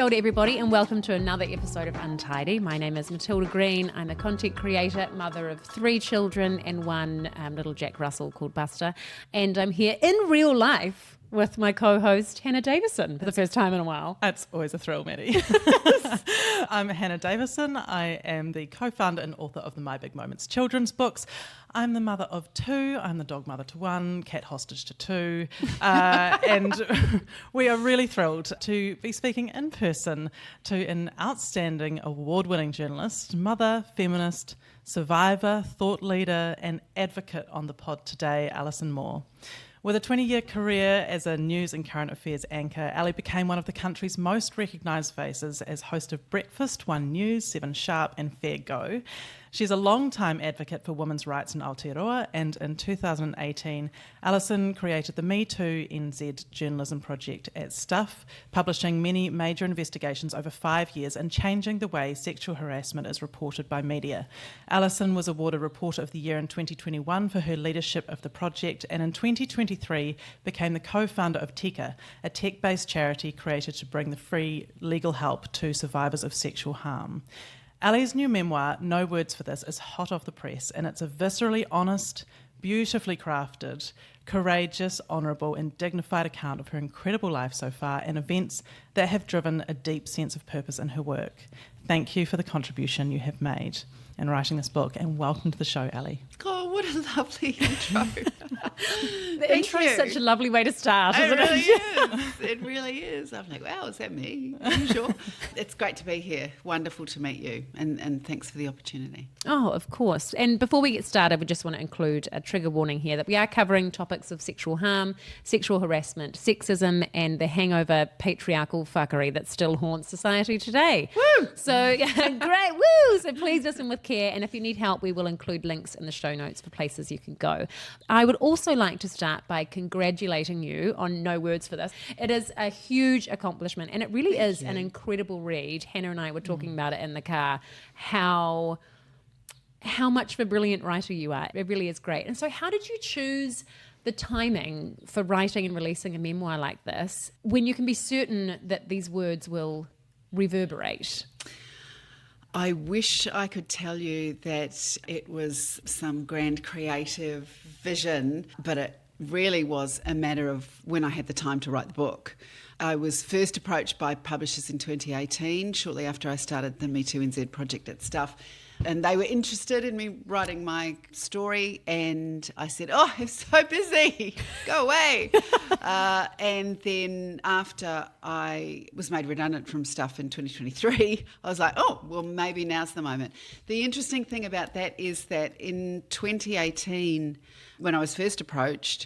kia ora everybody and welcome to another episode of Untidy. My name is Matilda Green. I'm a content creator, mother of 3 children and one little Jack Russell called Buster. And I'm here in real life with my co-host Hannah Davison for the first time in a while. It's always a thrill, Maddie. I'm Hannah Davison. I am the co-founder and author of the My Big Moments children's books. I'm the mother of 2. I'm the dog mother to 1, cat hostage to 2. And we are really thrilled to be speaking in person to an outstanding award-winning journalist, mother, feminist, survivor, thought leader and advocate on the pod today, Alison Moore. With a 20-year career as a news and current affairs anchor, Ali became one of the country's most recognised faces as host of Breakfast, One News, 7 Sharp and Fair Go. She's a long-time advocate for women's rights in Aotearoa, and in 2018, Alison created the Me Too NZ journalism project at Stuff, publishing many major investigations over 5 years and changing the way sexual harassment is reported by media. Alison was awarded Reporter of the Year in 2021 for her leadership of the project, and in 2023 became the co-founder of Tika, a tech-based charity created to bring the free legal help to survivors of sexual harm. Ali's new memoir, No Words for This, is hot off the press, and it's a viscerally honest, beautifully crafted, courageous, honourable and dignified account of her incredible life so far and events that have driven a deep sense of purpose in her work. Thank you for the contribution you have made in writing this book, and welcome to the show, Ali. Oh, what a lovely intro. The intro is such a lovely way to start, isn't it? Really is. It really is. I'm like, wow, is that me? Are you sure? It's great to be here. Wonderful to meet you. And thanks for the opportunity. Oh, of course. And before we get started, we just want to include a trigger warning here that we are covering topics of sexual harm, sexual harassment, sexism, and the hangover patriarchal fuckery that still haunts society today. Woo! So, yeah, great. Woo! So please listen with care. And if you need help, we will include links in the show notes for places you can go. I would also like to start by congratulating you on No Words for This. It is a huge accomplishment, and it really is an incredible read. Hannah and I were talking about it in the car, how much of a brilliant writer you are. It really is great. And so how did you choose the timing for writing and releasing a memoir like this when you can be certain that these words will reverberate? I wish I could tell you that it was some grand creative vision, but it really was a matter of when I had the time to write the book. I was first approached by publishers in 2018, shortly after I started the Me Too NZ project at Stuff. And they were interested in me writing my story, and I said, oh, I'm so busy, go away. And then after I was made redundant from Stuff in 2023, I was like, oh, well, maybe now's the moment. The interesting thing about that is that in 2018, when I was first approached,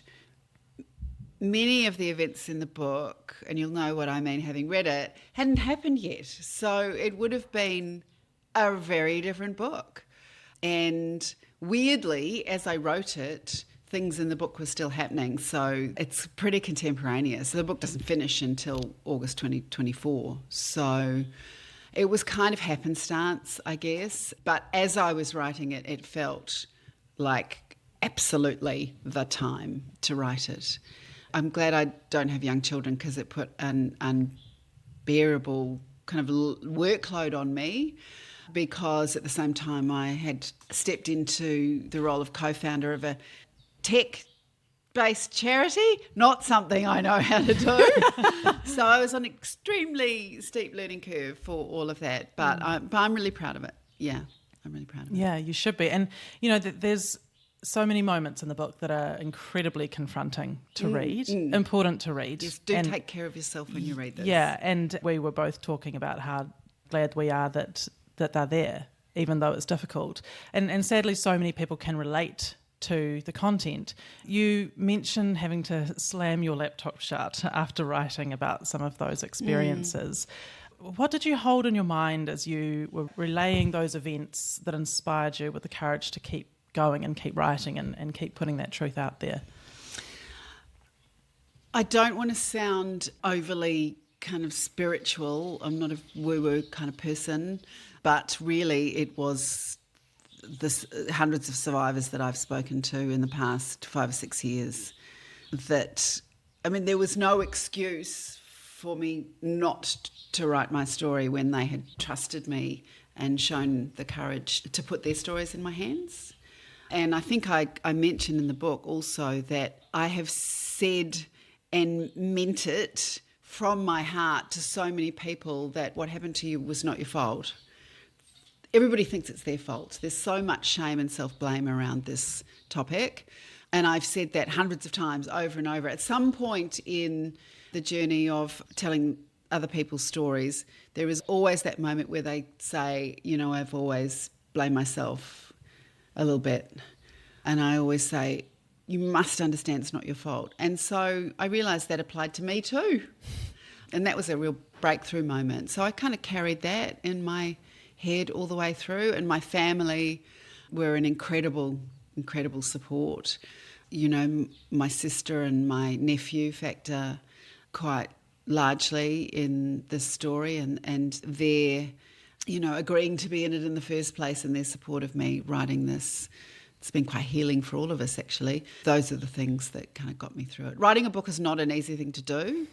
many of the events in the book, and you'll know what I mean having read it, hadn't happened yet. So it would have been a very different book. And weirdly, as I wrote it, things in the book were still happening. So it's pretty contemporaneous. The book doesn't finish until August 2024. So it was kind of happenstance, I guess. But as I was writing it, it felt like absolutely the time to write it. I'm glad I don't have young children because it put an unbearable kind of workload on me, because at the same time I had stepped into the role of co-founder of a tech-based charity, not something I know how to do. So I was on an extremely steep learning curve for all of that, but I'm really proud of it. Yeah, I'm really proud of it. Yeah, you should be. And, you know, there's so many moments in the book that are incredibly confronting to read, important to read. Yes, take care of yourself when you read this. Yeah, and we were both talking about how glad we are that they're there, even though it's difficult. And sadly, so many people can relate to the content. You mentioned having to slam your laptop shut after writing about some of those experiences. What did you hold in your mind as you were relaying those events that inspired you with the courage to keep going and keep writing and keep putting that truth out there? I don't want to sound overly kind of spiritual. I'm not a woo-woo kind of person, but really it was hundreds of survivors that I've spoken to in the past 5 or 6 years that, I mean, there was no excuse for me not to write my story when they had trusted me and shown the courage to put their stories in my hands. And I think I mentioned in the book also that I have said and meant it from my heart to so many people that what happened to you was not your fault. Everybody thinks it's their fault. There's so much shame and self-blame around this topic. And I've said that hundreds of times over and over. At some point in the journey of telling other people's stories, there is always that moment where they say, you know, I've always blamed myself a little bit. And I always say, you must understand it's not your fault. And so I realised that applied to me too. And that was a real breakthrough moment. So I kind of carried that in my head all the way through. And my family were an incredible support. You know, my sister and my nephew factor quite largely in this story, and their, you know, agreeing to be in it in the first place and their support of me writing this. It's been quite healing for all of us, actually. Those are the things that kind of got me through it. Writing a book is not an easy thing to do,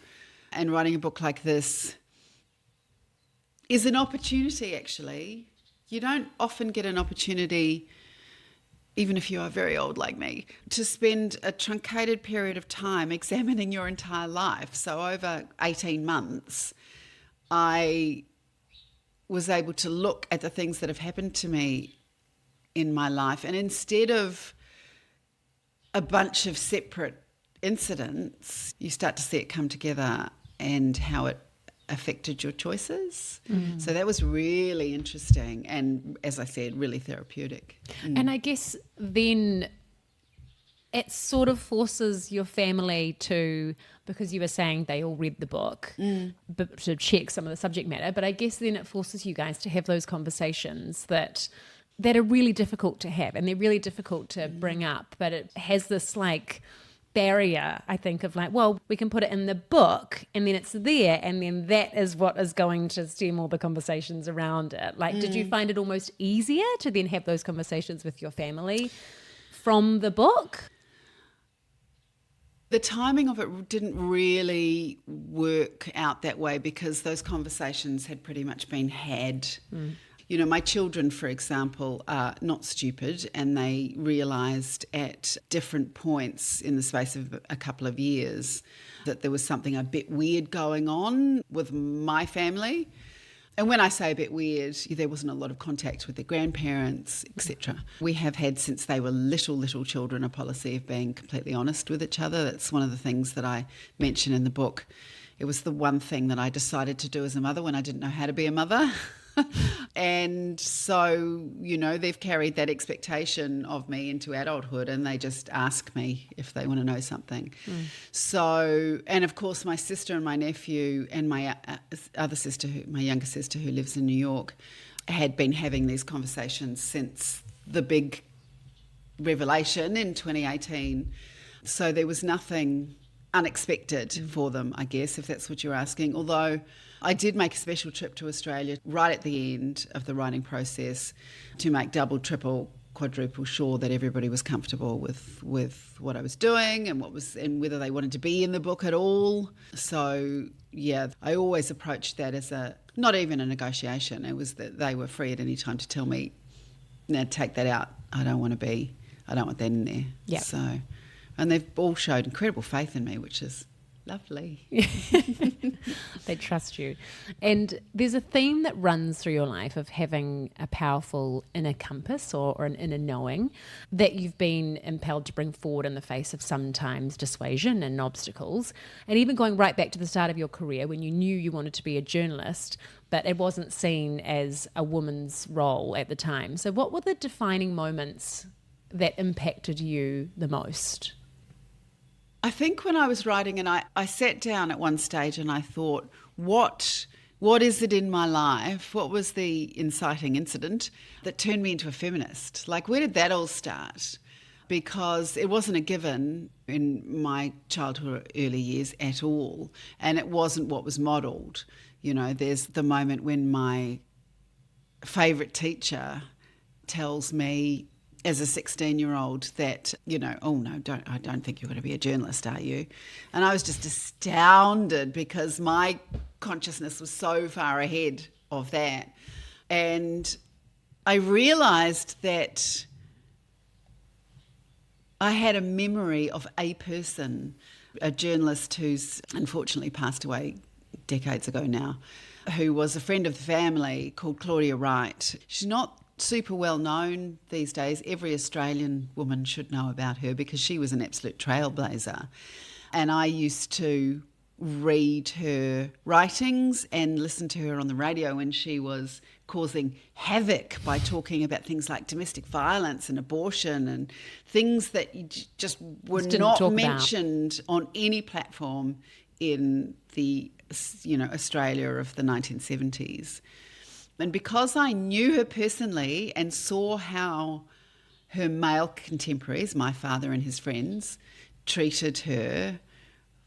and writing a book like this is an opportunity, actually. You don't often get an opportunity, even if you are very old like me, to spend a truncated period of time examining your entire life. So over 18 months, I was able to look at the things that have happened to me in my life, and instead of a bunch of separate incidents, you start to see it come together and how it affected your choices. So that was really interesting and, as I said, really therapeutic. And I guess then it sort of forces your family to, because you were saying they all read the book, but to check some of the subject matter, but I guess then it forces you guys to have those conversations that are really difficult to have, and they're really difficult to bring up, but it has this like barrier, I think, of like, well, we can put it in the book and then it's there, and then that is what is going to stem all the conversations around it. Like, did you find it almost easier to then have those conversations with your family from the book? The timing of it didn't really work out that way because those conversations had pretty much been had. You know, my children, for example, are not stupid, and they realised at different points in the space of a couple of years that there was something a bit weird going on with my family. And when I say a bit weird, there wasn't a lot of contact with their grandparents, etc. We have had, since they were little children, a policy of being completely honest with each other. That's one of the things that I mention in the book. It was the one thing that I decided to do as a mother when I didn't know how to be a mother. And so, you know, they've carried that expectation of me into adulthood, and they just ask me if they want to know something. So, and of course my sister and my nephew and my other sister, my younger sister who lives in New York, had been having these conversations since the big revelation in 2018. So there was nothing unexpected for them, I guess, if that's what you're asking. Although I did make a special trip to Australia right at the end of the writing process to make double, triple, quadruple sure that everybody was comfortable with what I was doing and whether they wanted to be in the book at all. So yeah, I always approached that as not even a negotiation. It was that they were free at any time to tell me, "No, take that out. I don't want that in there." Yeah. So, and they've all showed incredible faith in me, which is lovely. They trust you. And there's a theme that runs through your life of having a powerful inner compass or an inner knowing that you've been impelled to bring forward in the face of sometimes dissuasion and obstacles. And even going right back to the start of your career when you knew you wanted to be a journalist, but it wasn't seen as a woman's role at the time. So what were the defining moments that impacted you the most? I think when I was writing, and I sat down at one stage and I thought, what is it in my life? What was the inciting incident that turned me into a feminist? Like, where did that all start? Because it wasn't a given in my childhood or early years at all, and it wasn't what was modelled. You know, there's the moment when my favourite teacher tells me as a 16-year-old that, oh no, I don't think you're going to be a journalist, are you? And I was just astounded because my consciousness was so far ahead of that. And I realised that I had a memory of a person, a journalist who's unfortunately passed away decades ago now, who was a friend of the family, called Claudia Wright. She's not super well known these days. Every Australian woman should know about her because she was an absolute trailblazer. And I used to read her writings and listen to her on the radio when she was causing havoc by talking about things like domestic violence and abortion and things that you just were not mentioned on any platform in the Australia of the 1970s. And because I knew her personally and saw how her male contemporaries, my father and his friends, treated her,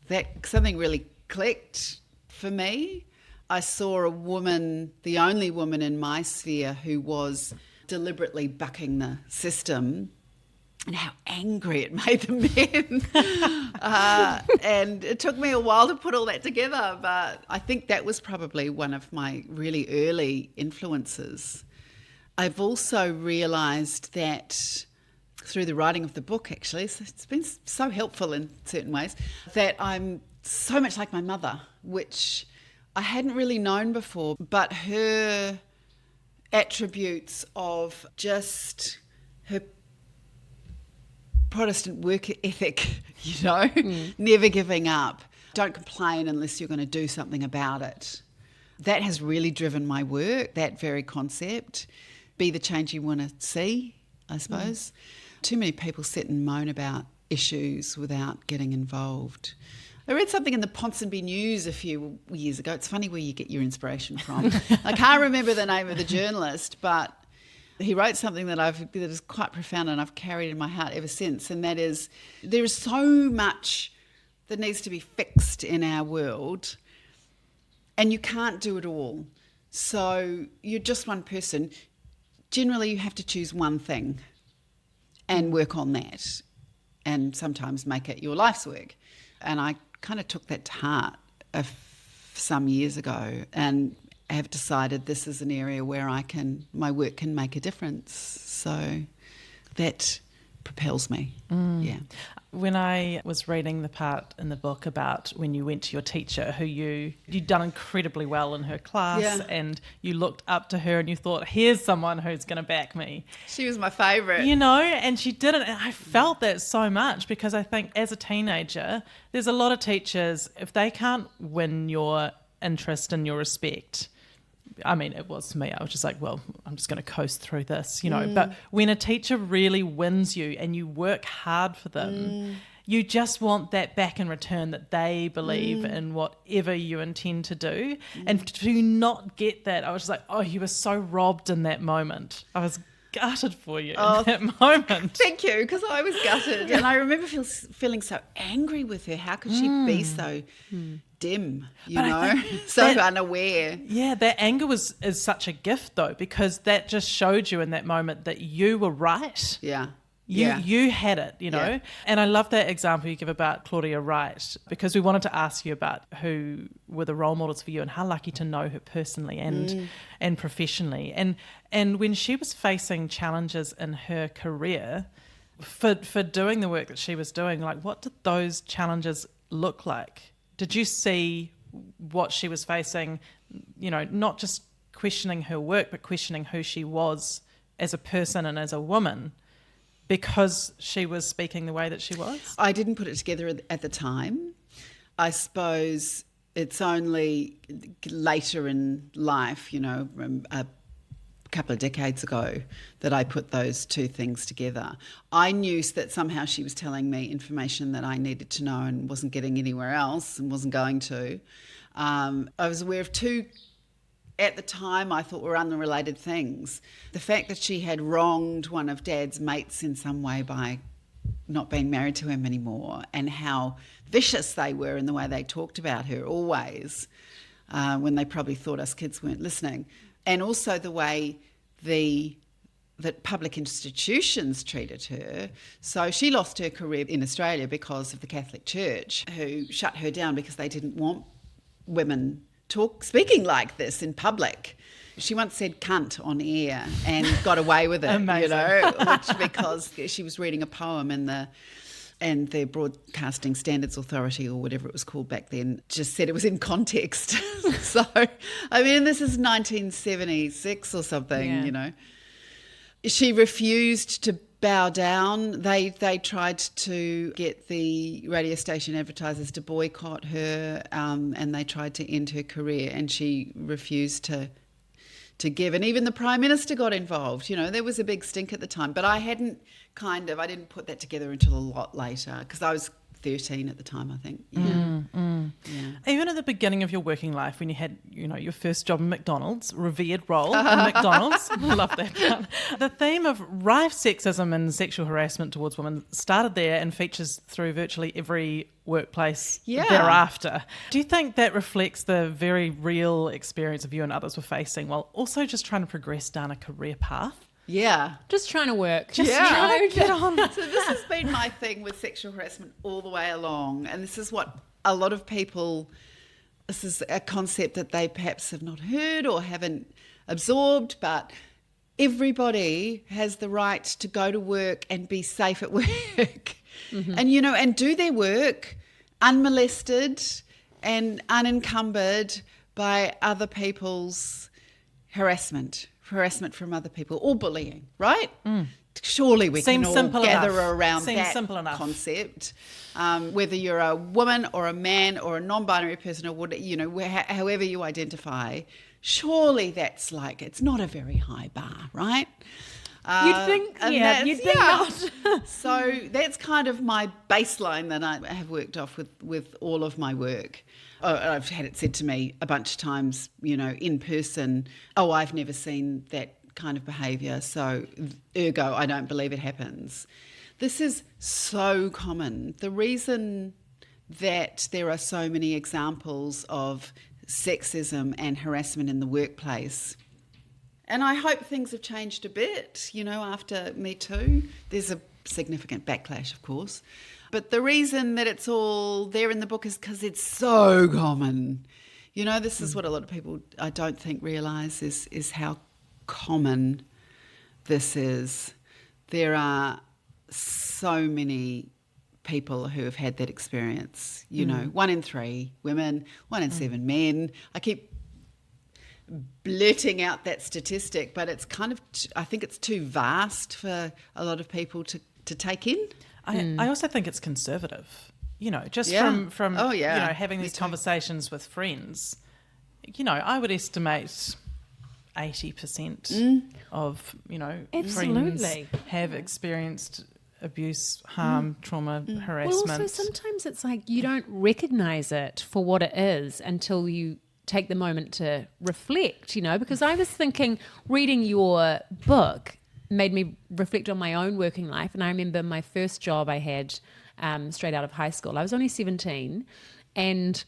that something really clicked for me. I saw a woman, the only woman in my sphere, who was deliberately bucking the system, and how angry it made the men. And it took me a while to put all that together, but I think that was probably one of my really early influences. I've also realised that through the writing of the book, actually, so it's been so helpful in certain ways, that I'm so much like my mother, which I hadn't really known before, but her attributes of just her Protestant work ethic, never giving up. Don't complain unless you're going to do something about it. That has really driven my work, that very concept. Be the change you want to see, I suppose. Too many people sit and moan about issues without getting involved. I read something in the Ponsonby News a few years ago. It's funny where you get your inspiration from. I can't remember the name of the journalist, but he wrote something that is quite profound and I've carried in my heart ever since, and that is, there is so much that needs to be fixed in our world and you can't do it all. So you're just one person. Generally, you have to choose one thing and work on that and sometimes make it your life's work. And I kind of took that to heart some years ago and have decided this is an area where my work can make a difference. So that propels me. Yeah. When I was reading the part in the book about when you went to your teacher, who you'd done incredibly well in her class, and you looked up to her and you thought, here's someone who's going to back me. She was my favourite. And she didn't. And I felt that so much because I think as a teenager, there's a lot of teachers, if they can't win your interest and your respect, I mean, it was for me. I was just like, well, I'm just going to coast through this, But when a teacher really wins you and you work hard for them, you just want that back in return, that they believe in whatever you intend to do. And to not get that, I was just like, oh, you were so robbed in that moment. I was gutted for you in that moment. Thank you, because I was gutted. And I remember feeling so angry with her. How could she be so dim, so unaware? Yeah, that anger is such a gift, though, because that just showed you in that moment that you were right. Yeah. You had it, Yeah. And I love that example you give about Claudia Wright, because we wanted to ask you about who were the role models for you and how lucky to know her personally and professionally. And when she was facing challenges in her career for doing the work that she was doing, like, what did those challenges look like? Did you see what she was facing, not just questioning her work, but questioning who she was as a person and as a woman, because she was speaking the way that she was? I didn't put it together at the time. I suppose it's only later in life, a couple of decades ago, that I put those two things together. I knew that somehow she was telling me information that I needed to know and wasn't getting anywhere else and wasn't going to. I was aware of two, at the time, I thought were unrelated things. The fact that she had wronged one of Dad's mates in some way by not being married to him anymore, and how vicious they were in the way they talked about her always, when they probably thought us kids weren't listening. And also the way the that public institutions treated her. So she lost her career in Australia because of the Catholic Church, who shut her down because they didn't want women speaking like this in public. She once said cunt on air and got away with it, because she was reading a poem and the Broadcasting Standards Authority, or whatever it was called back then, just said it was in context. So, I mean, this is 1976 or something, She refused to bow down. They tried to get the radio station advertisers to boycott her, and they tried to end her career, and she refused to give. And even the Prime Minister got involved. There was a big stink at the time. But I didn't put that together until a lot later, because I was 13 at the time, I think. Yeah. Even at the beginning of your working life, when you had, your first job in McDonald's, revered role in McDonald's, love that part. The theme of rife sexism and sexual harassment towards women started there and features through virtually every workplace thereafter. Do you think that reflects the very real experience of you and others were facing, while also just trying to progress down a career path? Yeah. Just trying to work. Trying to get on. So this has been my thing with sexual harassment all the way along. And this is what a lot of people, this is a concept that they perhaps have not heard or haven't absorbed, but everybody has the right to go to work and be safe at work. And, and do their work unmolested and unencumbered by other people's harassment from other people, or bullying, right? Surely we can all gather around that concept. Whether you're a woman or a man or a non-binary person, or however you identify, surely that's it's not a very high bar, right? You'd think not. So that's kind of my baseline that I have worked off with all of my work. I've had it said to me a bunch of times, in person, I've never seen that kind of behaviour, so ergo, I don't believe it happens. This is so common. The reason that there are so many examples of sexism and harassment in the workplace, and I hope things have changed a bit, after Me Too. There's a significant backlash, of course. But the reason that it's all there in the book is because it's so common. This is what a lot of people, I don't think, realise is how common this is. There are so many people who have had that experience. 1 in 3 women, 1 in 7 men. I keep blurting out that statistic, but it's kind of, I think it's too vast for a lot of people to take in. I also think it's conservative, from having these conversations with friends. I would estimate 80% of, friends have experienced abuse, harm, trauma, harassment. Well, also sometimes it's you don't recognise it for what it is until you take the moment to reflect, because I was thinking reading your book made me reflect on my own working life. And I remember my first job I had straight out of high school. I was only 17, and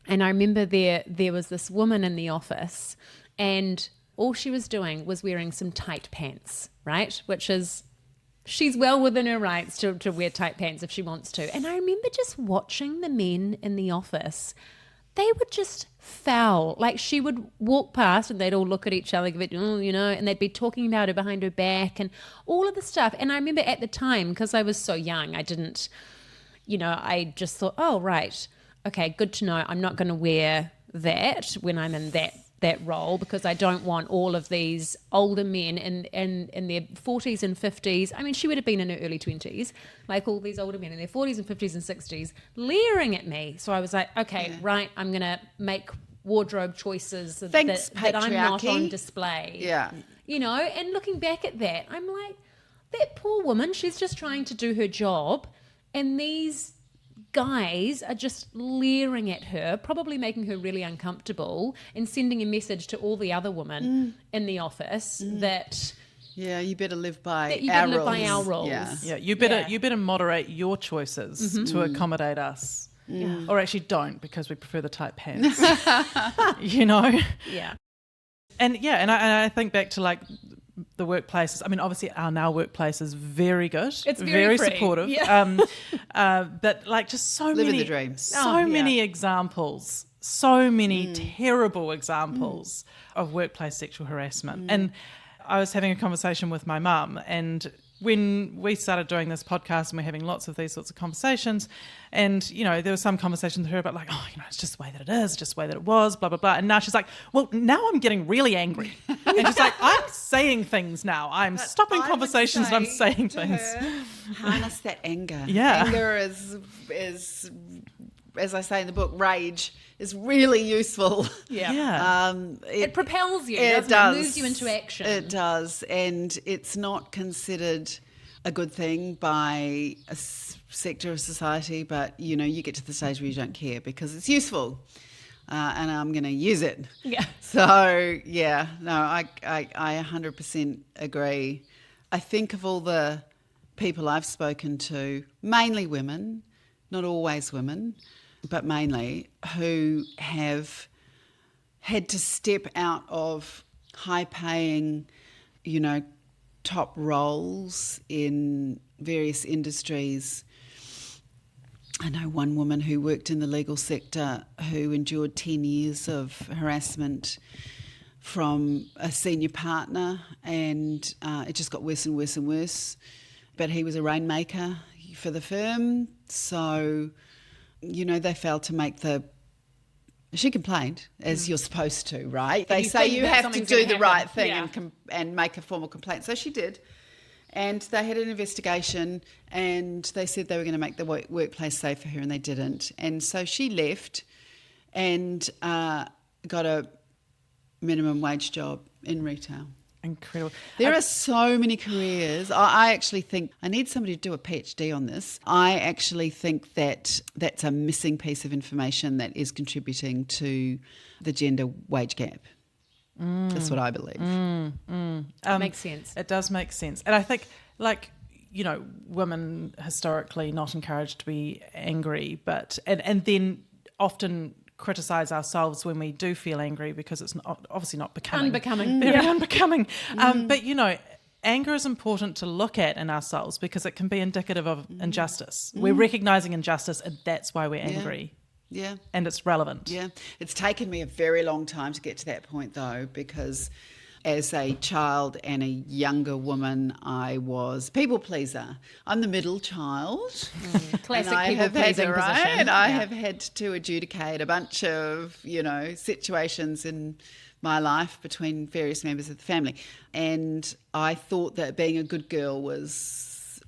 I remember there was this woman in the office, and all she was doing was wearing some tight pants, right? Which is, she's well within her rights to wear tight pants if she wants to. And I remember just watching the men in the office. They were just foul. She would walk past and they'd all look at each other, and they'd be talking about her behind her back and all of the stuff. And I remember at the time, because I was so young, I didn't, I just thought, oh, right, okay, good to know. I'm not going to wear that when I'm in that role, because I don't want all of these older men in their 40s and 50s. I mean, she would have been in her early 20s, all these older men in their 40s and 50s and 60s leering at me. So I was like, okay, right, I'm going to make wardrobe choices that I'm not on display. Yeah. And looking back at that, I'm like, that poor woman, she's just trying to do her job, and these guys are just leering at her, probably making her really uncomfortable, and sending a message to all the other women in the office that you better live by our rules. Yeah, you better moderate your choices to accommodate us. Or actually don't, because we prefer the tight pants. Yeah. And I think back to the workplaces. I mean, obviously our now workplace is very good. It's very free. Supportive. Yeah. But like just so Living many the dream. many examples, so many terrible examples of workplace sexual harassment. And I was having a conversation with my mum, and when we started doing this podcast and we're having lots of these sorts of conversations, and, you know, there was some conversation with her about like, oh, you know, it's just the way that it is, just the way that it was, blah, blah, blah. And now she's like, well, now I'm getting really angry. And she's like, I'm saying things now. I'm stopping conversations and I'm saying things. Harness that anger. Yeah. Anger is, as I say in the book, rage is really useful. Yeah. It propels you, It doesn't does. It moves you into action. It does. And it's not considered a good thing by a sector of society, but, you know, you get to the stage where you don't care because it's useful. And I'm going to use it. Yeah. So, yeah, no, I 100% agree. I think of all the people I've spoken to, mainly women, not always women, but mainly, who have had to step out of high-paying, you know, top roles in various industries. I know one woman who worked in the legal sector who endured 10 years of harassment from a senior partner, and it just got worse and worse and worse. But he was a rainmaker for the firm, so, you know, they failed to make she complained, as you're supposed to, right? They say you have to do the right thing and make a formal complaint. So she did. And they had an investigation, and they said they were going to make the workplace safe for her, and they didn't. And so she left and got a minimum wage job in retail. Incredible. There are so many careers. I actually think I need somebody to do a PhD on this. I actually think that that's a missing piece of information that is contributing to the gender wage gap. That's what I believe. Makes sense. It does make sense. And I think, like, you know, women historically not encouraged to be angry, but and then often criticise ourselves when we do feel angry because it's obviously not becoming. Unbecoming. Very unbecoming. But, you know, anger is important to look at in ourselves because it can be indicative of injustice. We're recognising injustice, and that's why we're angry. Yeah. And it's relevant. Yeah. It's taken me a very long time to get to that point, though, because as a child and a younger woman, I was people pleaser. I'm the middle child. Classic people pleasing position. And I have had to adjudicate a bunch of, you know, situations in my life between various members of the family. And I thought that being a good girl was,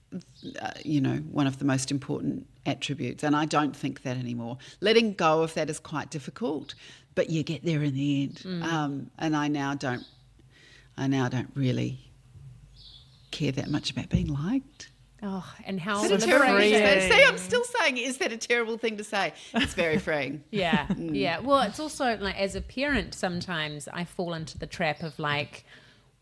you know, one of the most important attributes. And I don't think that anymore. Letting go of that is quite difficult, but you get there in the end. And I now don't really care that much about being liked. Oh, and how Is that a terrible thing to say? See, I'm still saying, is that a terrible thing to say? It's very freeing. Yeah, yeah. Well, it's also like, as a parent, sometimes I fall into the trap of like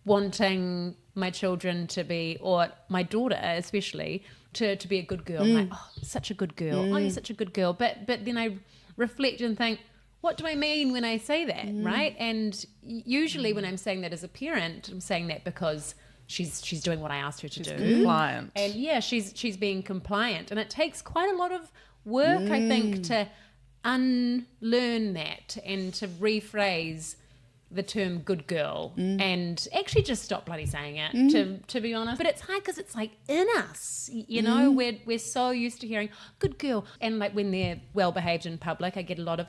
wanting my children to be, or my daughter especially, to be a good girl. Like, oh, such a good girl. Oh, you're such a good girl. But then I reflect and think, what do I mean when I say that, right? And usually when I'm saying that as a parent, I'm saying that because she's doing what I asked her to do. Compliant. And yeah, she's being compliant. And it takes quite a lot of work, I think, to unlearn that and to rephrase the term good girl and actually just stop bloody saying it, to be honest. But it's hard because it's like in us, you know, we're so used to hearing good girl. And like when they're well behaved in public, I get a lot of,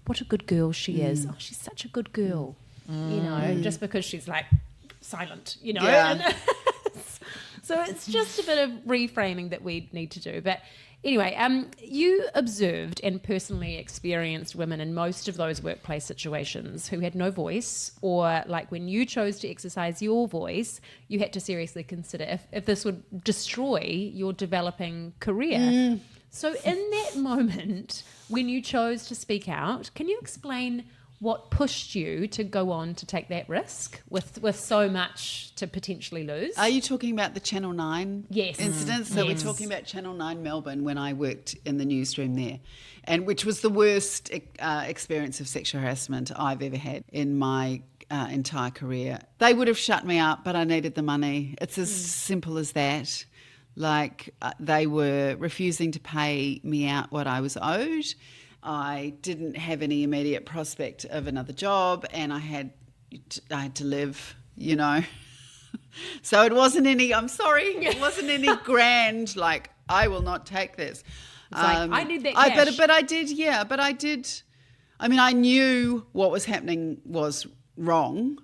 what a good girl she is. Oh, she's such a good girl, you know, just because she's like silent, you know. Yeah. So it's just a bit of reframing that we need to do. But anyway, you observed and personally experienced women in most of those workplace situations who had no voice, or like when you chose to exercise your voice, you had to seriously consider if this would destroy your developing career. So in that moment, when you chose to speak out, can you explain what pushed you to go on to take that risk with so much to potentially lose? Are you talking about the Channel 9 incident? So we're talking about Channel 9 Melbourne when I worked in the newsroom there, and which was the worst experience of sexual harassment I've ever had in my entire career. They would have shut me up, but I needed the money. It's as simple as that. Like, they were refusing to pay me out what I was owed. I didn't have any immediate prospect of another job, and I had to live, you know. So it wasn't any, I'm sorry, it wasn't any grand, like, I will not take this. It's like, I need that cash. But I did. I mean, I knew what was happening was wrong.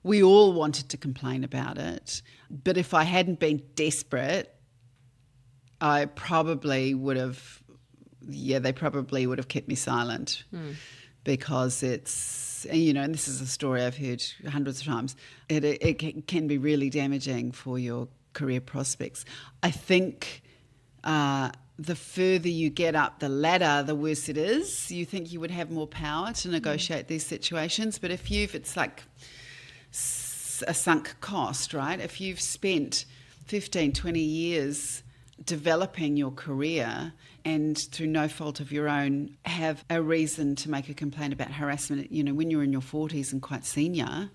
We all wanted to complain about it. But if I hadn't been desperate, I probably would have, they probably would have kept me silent, because it's, you know, and this is a story I've heard hundreds of times, it can be really damaging for your career prospects. I think the further you get up the ladder, the worse it is. You think you would have more power to negotiate these situations, but it's like a sunk cost, right? If you've spent 15, 20 years developing your career and through no fault of your own have a reason to make a complaint about harassment, you know, when you're in your 40s and quite senior,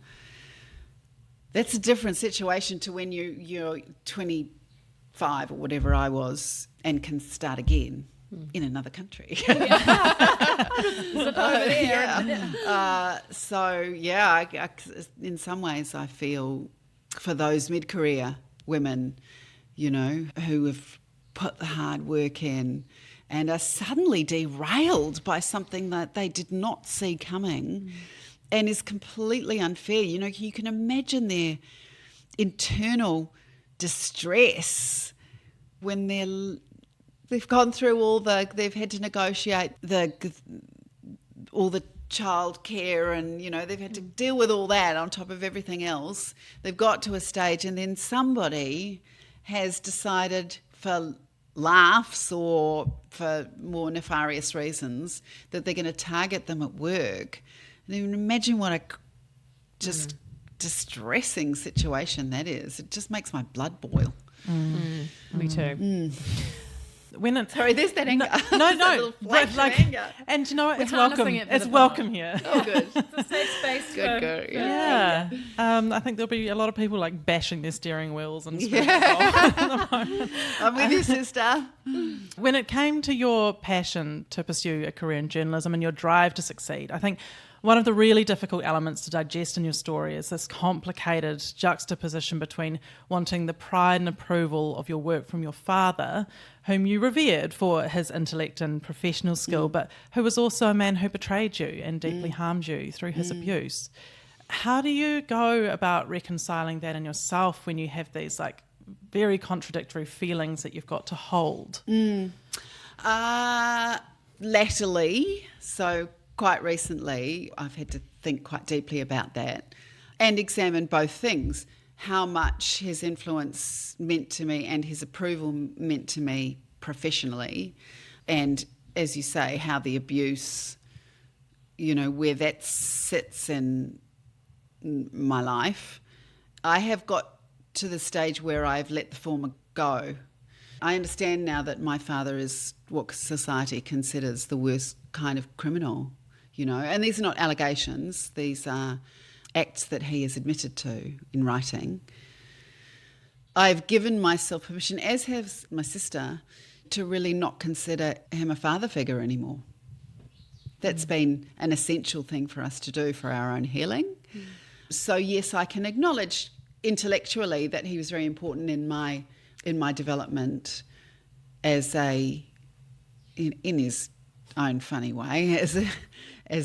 that's a different situation to when you're 25 or whatever I was and can start again in another country. In some ways I feel for those mid-career women, you know, who have put the hard work in and are suddenly derailed by something that they did not see coming and is completely unfair. You know, you can imagine their internal distress when they've gone through they've had to negotiate all the childcare, and, you know, they've had to deal with all that on top of everything else. They've got to a stage, and then somebody has decided for laughs or for more nefarious reasons that they're going to target them at work. And you can imagine what a just distressing situation that is. It just makes my blood boil. Me too. Sorry, there's that anger. No, anger. And you know what? It's welcome. It's welcome here. Oh, good. It's a safe space. Good. Yeah. I think there'll be a lot of people like bashing their steering wheels and I'm with you, sister. When it came to your passion to pursue a career in journalism and your drive to succeed, I think one of the really difficult elements to digest in your story is this complicated juxtaposition between wanting the pride and approval of your work from your father, whom you revered for his intellect and professional skill, but who was also a man who betrayed you and deeply harmed you through his abuse. How do you go about reconciling that in yourself when you have these like very contradictory feelings that you've got to hold? Latterly, so quite recently, I've had to think quite deeply about that and examine both things, how much his influence meant to me and his approval meant to me professionally, and, as you say, how the abuse, you know, where that sits in my life. I have got to the stage where I've let the former go. I understand now that my father is what society considers the worst kind of criminal, you know, and these are not allegations, these are acts that he has admitted to in writing. I've given myself permission, as has my sister, to really not consider him a father figure anymore. That's been an essential thing for us to do for our own healing. So yes, I can acknowledge intellectually that he was very important in my development as in his own funny way as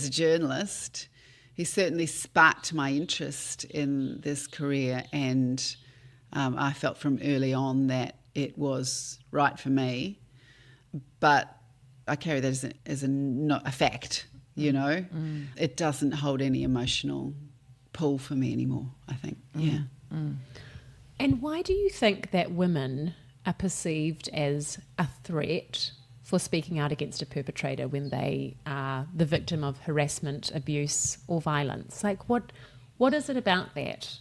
a journalist. He certainly sparked my interest in this career, and I felt from early on that it was right for me. But I carry that as not a fact, you know. It doesn't hold any emotional pull for me anymore, I think. And why do you think that women are perceived as a threat for speaking out against a perpetrator when they are the victim of harassment, abuse, or violence? Like, what is it about that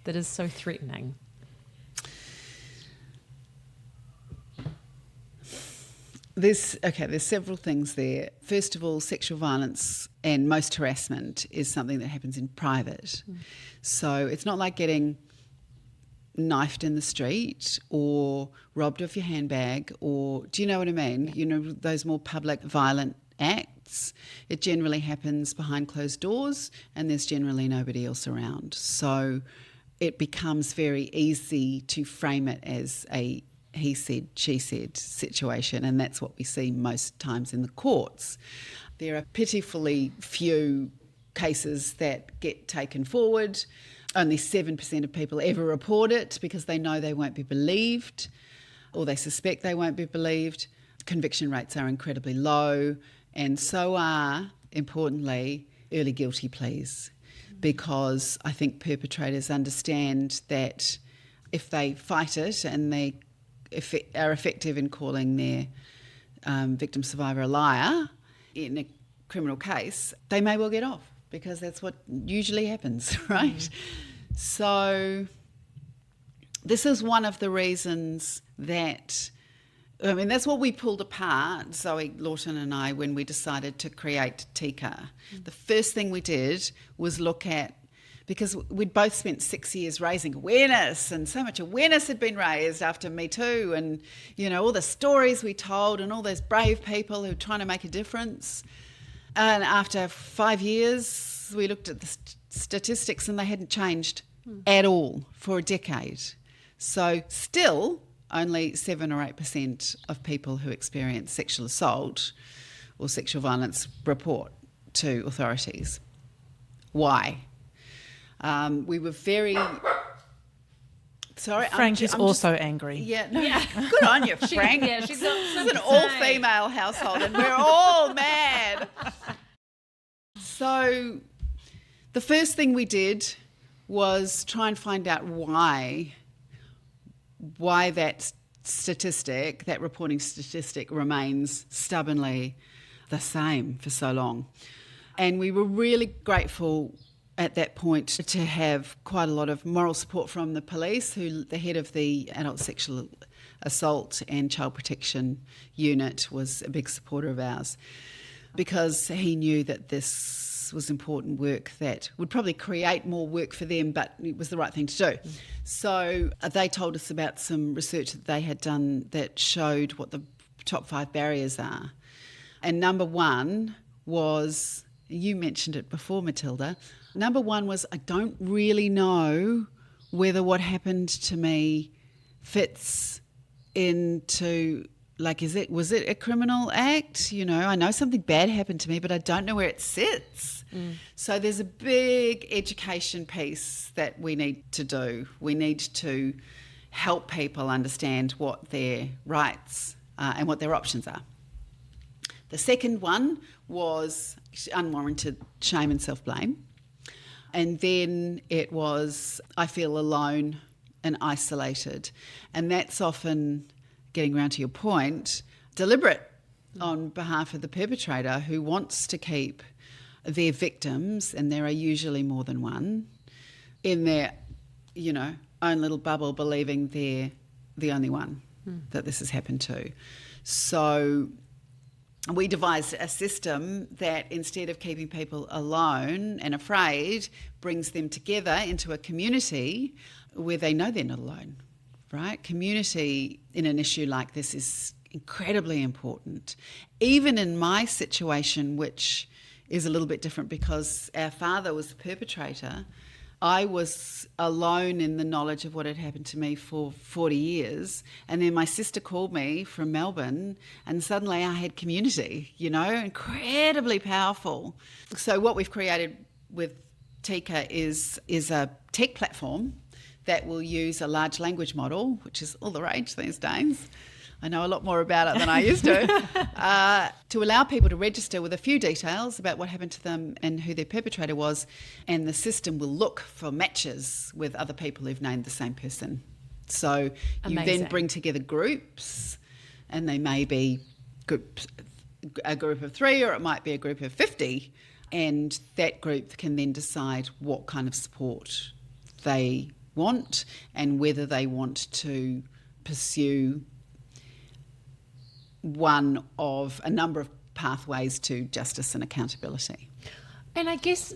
is so threatening? There's several things there. First of all, sexual violence and most harassment is something that happens in private. So it's not like getting knifed in the street or robbed of your handbag, or do you know what I mean? You know, those more public violent acts. It generally happens behind closed doors and there's generally nobody else around. So it becomes very easy to frame it as a he said, she said situation, and that's what we see most times in the courts. There are pitifully few cases that get taken forward. Only 7% of people ever report it because they know they won't be believed, or they suspect they won't be believed. Conviction rates are incredibly low, and so are, importantly, early guilty pleas, because I think perpetrators understand that if they fight it and they are effective in calling their victim survivor a liar in a criminal case, they may well get off, because that's what usually happens, right? So this is one of the reasons that, I mean, that's what we pulled apart, Zoe Lawton and I, when we decided to create Tika. The first thing we did was look at, because we'd both spent 6 years raising awareness, and so much awareness had been raised after Me Too, and, you know, all the stories we told and all those brave people who were trying to make a difference. And after 5 years, we looked at the statistics and they hadn't changed at all for a decade. So still, only 7 or 8% of people who experience sexual assault or sexual violence report to authorities. Why? We were very... Sorry, Frank is also angry. Yeah, no, good on you, Frank. She's This is an all-female household and we're all mad. So the first thing we did was try and find out why that statistic, that reporting statistic, remains stubbornly the same for so long. And we were really grateful at that point to have quite a lot of moral support from the police, who the head of the Adult Sexual Assault and Child Protection Unit was a big supporter of ours, because he knew that this was important work that would probably create more work for them, but it was the right thing to do. So they told us about some research that they had done that showed what the top 5 barriers are. And number one was, you mentioned it before, Matilda, number one was, I don't really know whether what happened to me fits into, like, was it a criminal act? You know, I know something bad happened to me, but I don't know where it sits. So there's a big education piece that we need to do. We need to help people understand what their rights and what their options are. The second one was unwarranted shame and self-blame. And then it was, I feel alone and isolated. And that's often, getting around to your point, deliberate on behalf of the perpetrator, who wants to keep their victims, and there are usually more than one, in their, you know, own little bubble, believing they're the only one that this has happened to. So we devised a system that, instead of keeping people alone and afraid, brings them together into a community where they know they're not alone, right? Community in an issue like this is incredibly important. Even in my situation, which is a little bit different because our father was the perpetrator, I was alone in the knowledge of what had happened to me for 40 years. And then my sister called me from Melbourne, and suddenly I had community, you know, incredibly powerful. So what we've created with Tika is a tech platform that will use a large language model, which is all the rage these days. I know a lot more about it than I used to allow people to register with a few details about what happened to them and who their perpetrator was, and the system will look for matches with other people who've named the same person. So you then bring together groups, and they may be a group of 3, or it might be a group of 50, and that group can then decide what kind of support they want and whether they want to pursue one of a number of pathways to justice and accountability. And I guess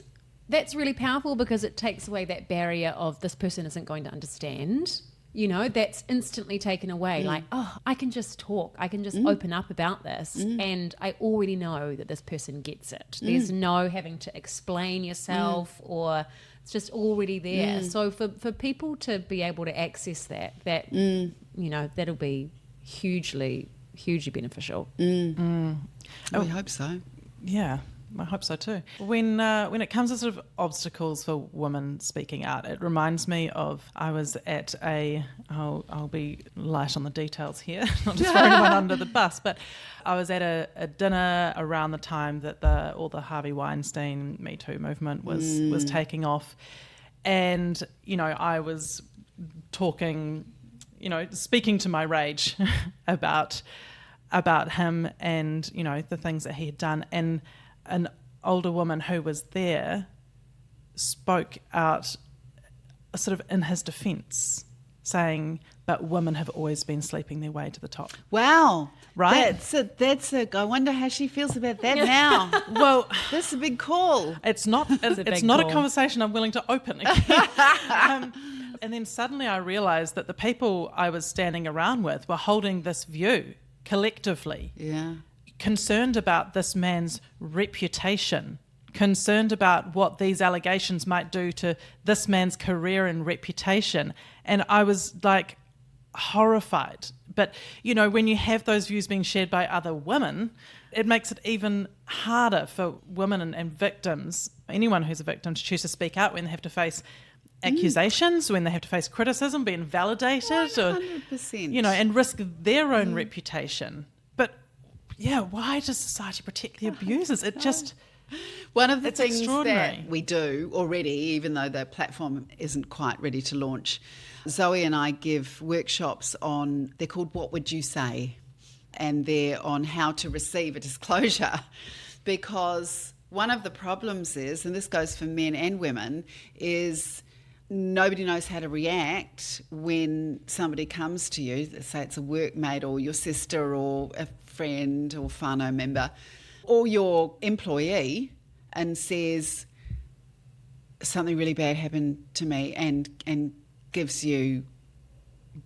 that's really powerful because it takes away that barrier of this person isn't going to understand. You know, that's instantly taken away. Like, oh, I can just talk. I can just open up about this. And I already know that this person gets it. There's no having to explain yourself or it's just already there. So for people to be able to access that, you know, that'll be hugely beneficial. We hope so. Yeah, I hope so too. When it comes to sort of obstacles for women speaking out, it reminds me of, I was at I'll be light on the details here, not to throw anyone under the bus, but I was at a dinner around the time that all the Harvey Weinstein Me Too movement was taking off, and you know, I was talking, you know, speaking to my rage about him and, you know, the things that he had done, and an older woman who was there spoke out sort of in his defence, saying, but women have always been sleeping their way to the top. Wow. Right? That's a, I wonder how she feels about that now. Well, that's a big call. it's not a conversation I'm willing to open again. And then suddenly I realised that the people I was standing around with were holding this view collectively. Yeah. Concerned about this man's reputation, concerned about what these allegations might do to this man's career and reputation. And I was like horrified. But, you know, when you have those views being shared by other women, it makes it even harder for women and victims, anyone who's a victim, to choose to speak out when they have to face accusations, when they have to face criticism, be invalidated, 100%. or, you know, and risk their own reputation. But yeah, why does society protect the abusers? It just... One of the it's things extraordinary. that we do already, even though the platform isn't quite ready to launch, Zoe and I give workshops on, they're called What Would You Say? And they're on how to receive a disclosure. Because one of the problems is, and this goes for men and women, is nobody knows how to react when somebody comes to you, say it's a workmate or your sister or a friend or whānau member or your employee, and says something really bad happened to me and gives you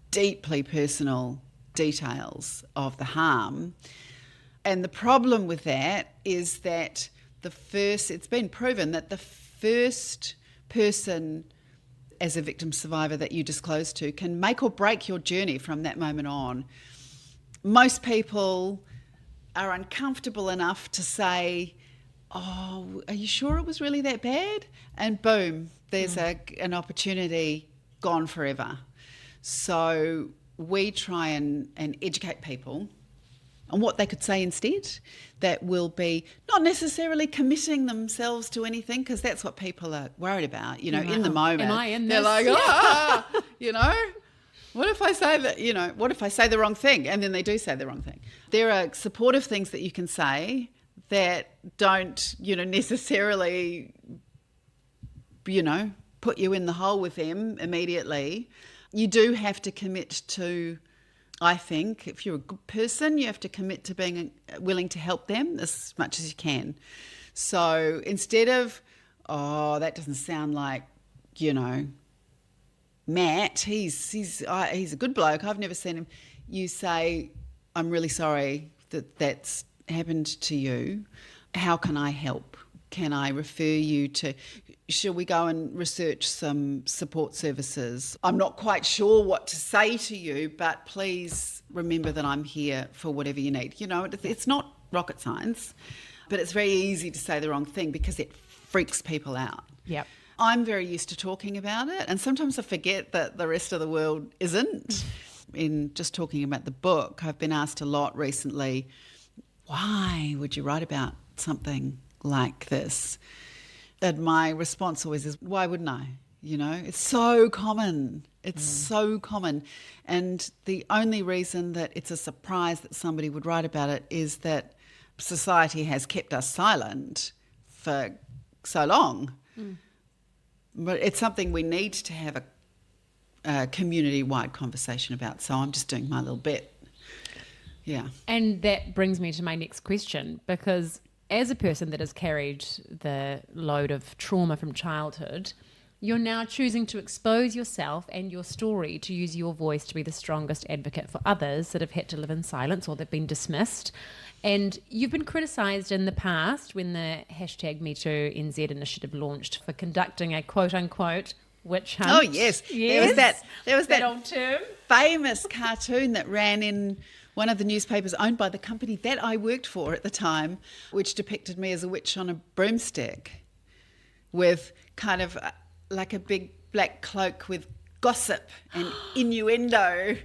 deeply personal details of the harm. And the problem with that is that it's been proven that the first person as a victim survivor that you disclose to can make or break your journey from that moment on. Most people are uncomfortable enough to say, oh, are you sure it was really that bad? And boom, there's an opportunity gone forever. So we try and educate people on what they could say instead that will be not necessarily committing themselves to anything, because that's what people are worried about, you know, in the moment. Am I in They're this? like, you know, what if I say that, you know, what if I say the wrong thing? And then they do say the wrong thing. There are supportive things that you can say that don't, you know, necessarily, you know, put you in the hole with them immediately. You do have to commit to, I think, if you're a good person, you have to commit to being willing to help them as much as you can. So instead of, oh, that doesn't sound like, you know, Matt, he's a good bloke, I've never seen him. You say, I'm really sorry that that's happened to you. How can I help? Can I refer you to, shall we go and research some support services? I'm not quite sure what to say to you, but please remember that I'm here for whatever you need. You know, it's not rocket science, but it's very easy to say the wrong thing because it freaks people out. Yep. I'm very used to talking about it, and sometimes I forget that the rest of the world isn't. In just talking about the book, I've been asked a lot recently, why would you write about something like this? And my response always is, why wouldn't I? You know, it's so common. It's so common. And the only reason that it's a surprise that somebody would write about it is that society has kept us silent for so long. But it's something we need to have a community-wide conversation about. So I'm just doing my little bit. Yeah. And that brings me to my next question, because as a person that has carried the load of trauma from childhood, you're now choosing to expose yourself and your story to use your voice to be the strongest advocate for others that have had to live in silence or that have been dismissed. And you've been criticised in the past when the hashtag #MeTooNZ initiative launched for conducting a quote-unquote witch hunt. Oh, yes. There was that old term. famous cartoon that ran in one of the newspapers owned by the company that I worked for at the time, which depicted me as a witch on a broomstick with kind of like a big black cloak with gossip and innuendo.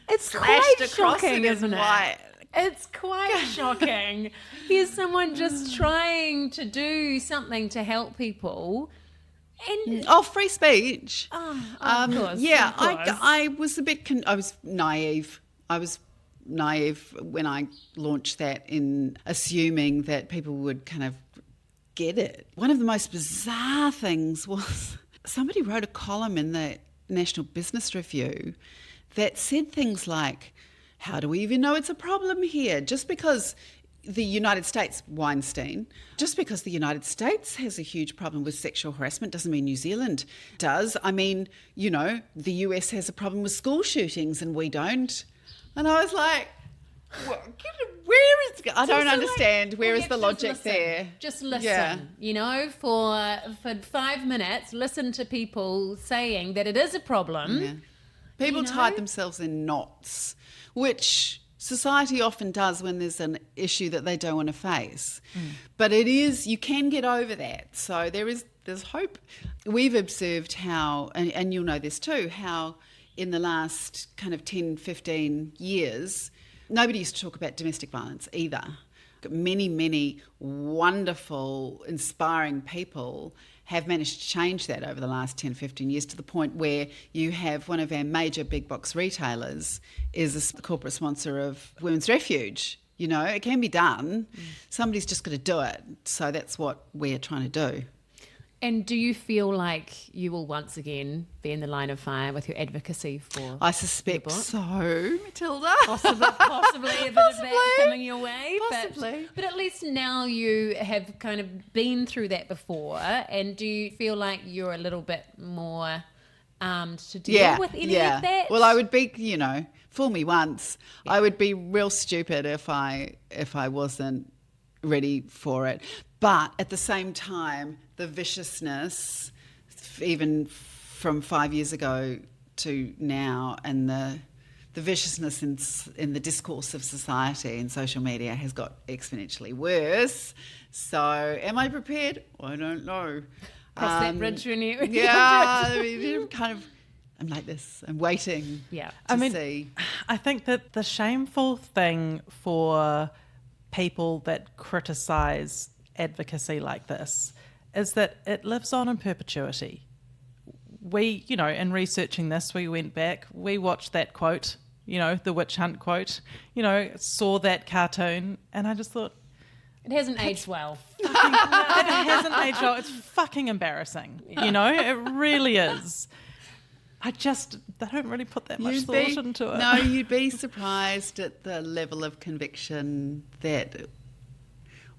It's slashed quite across shocking, it in isn't it? white. It's quite shocking. Here's someone just trying to do something to help people. And Free speech. of course. Yeah, of course. I was a bit. I was naive. I was naive when I launched that, in assuming that people would kind of get it. One of the most bizarre things was somebody wrote a column in the National Business Review that said things like, "How do we even know it's a problem here? Just because the United States, Weinstein, just because the United States has a huge problem with sexual harassment doesn't mean New Zealand does. I mean, the US has a problem with school shootings and we don't." And I was like, where is... I don't understand. Where is the logic there? Just listen. Yeah. For 5 minutes, listen to people saying that it is a problem. Yeah. People tie themselves in knots, which society often does when there's an issue that they don't want to face. But you can get over that. So there's hope. We've observed how, and you'll know this too, how in the last kind of 10, 15 years, nobody used to talk about domestic violence either. Many, many wonderful, inspiring people have managed to change that over the last 10, 15 years, to the point where you have one of our major big box retailers is a corporate sponsor of Women's Refuge. It can be done. Somebody's just got to do it. So that's what we're trying to do. And do you feel like you will once again be in the line of fire with your advocacy for I suspect so, Matilda. possibly a bit of that coming your way? Possibly. But at least now you have kind of been through that before, and do you feel like you're a little bit more armed to deal with any of that? Well, I would be, fool me once. Yeah. I would be real stupid if I wasn't ready for it. But at the same time, the viciousness, even from 5 years ago to now, and the viciousness in the discourse of society and social media has got exponentially worse. So am I prepared? I don't know. Cross that bridge when you... I'm like this. I'm waiting to see. I think that the shameful thing for people that criticise advocacy like this is that it lives on in perpetuity. We, in researching this, we went back, we watched that quote, the witch hunt quote, saw that cartoon, and I just thought... It hasn't aged well. It hasn't aged well. It's fucking embarrassing, It really is. They don't really put that much thought into it. No, you'd be surprised at the level of conviction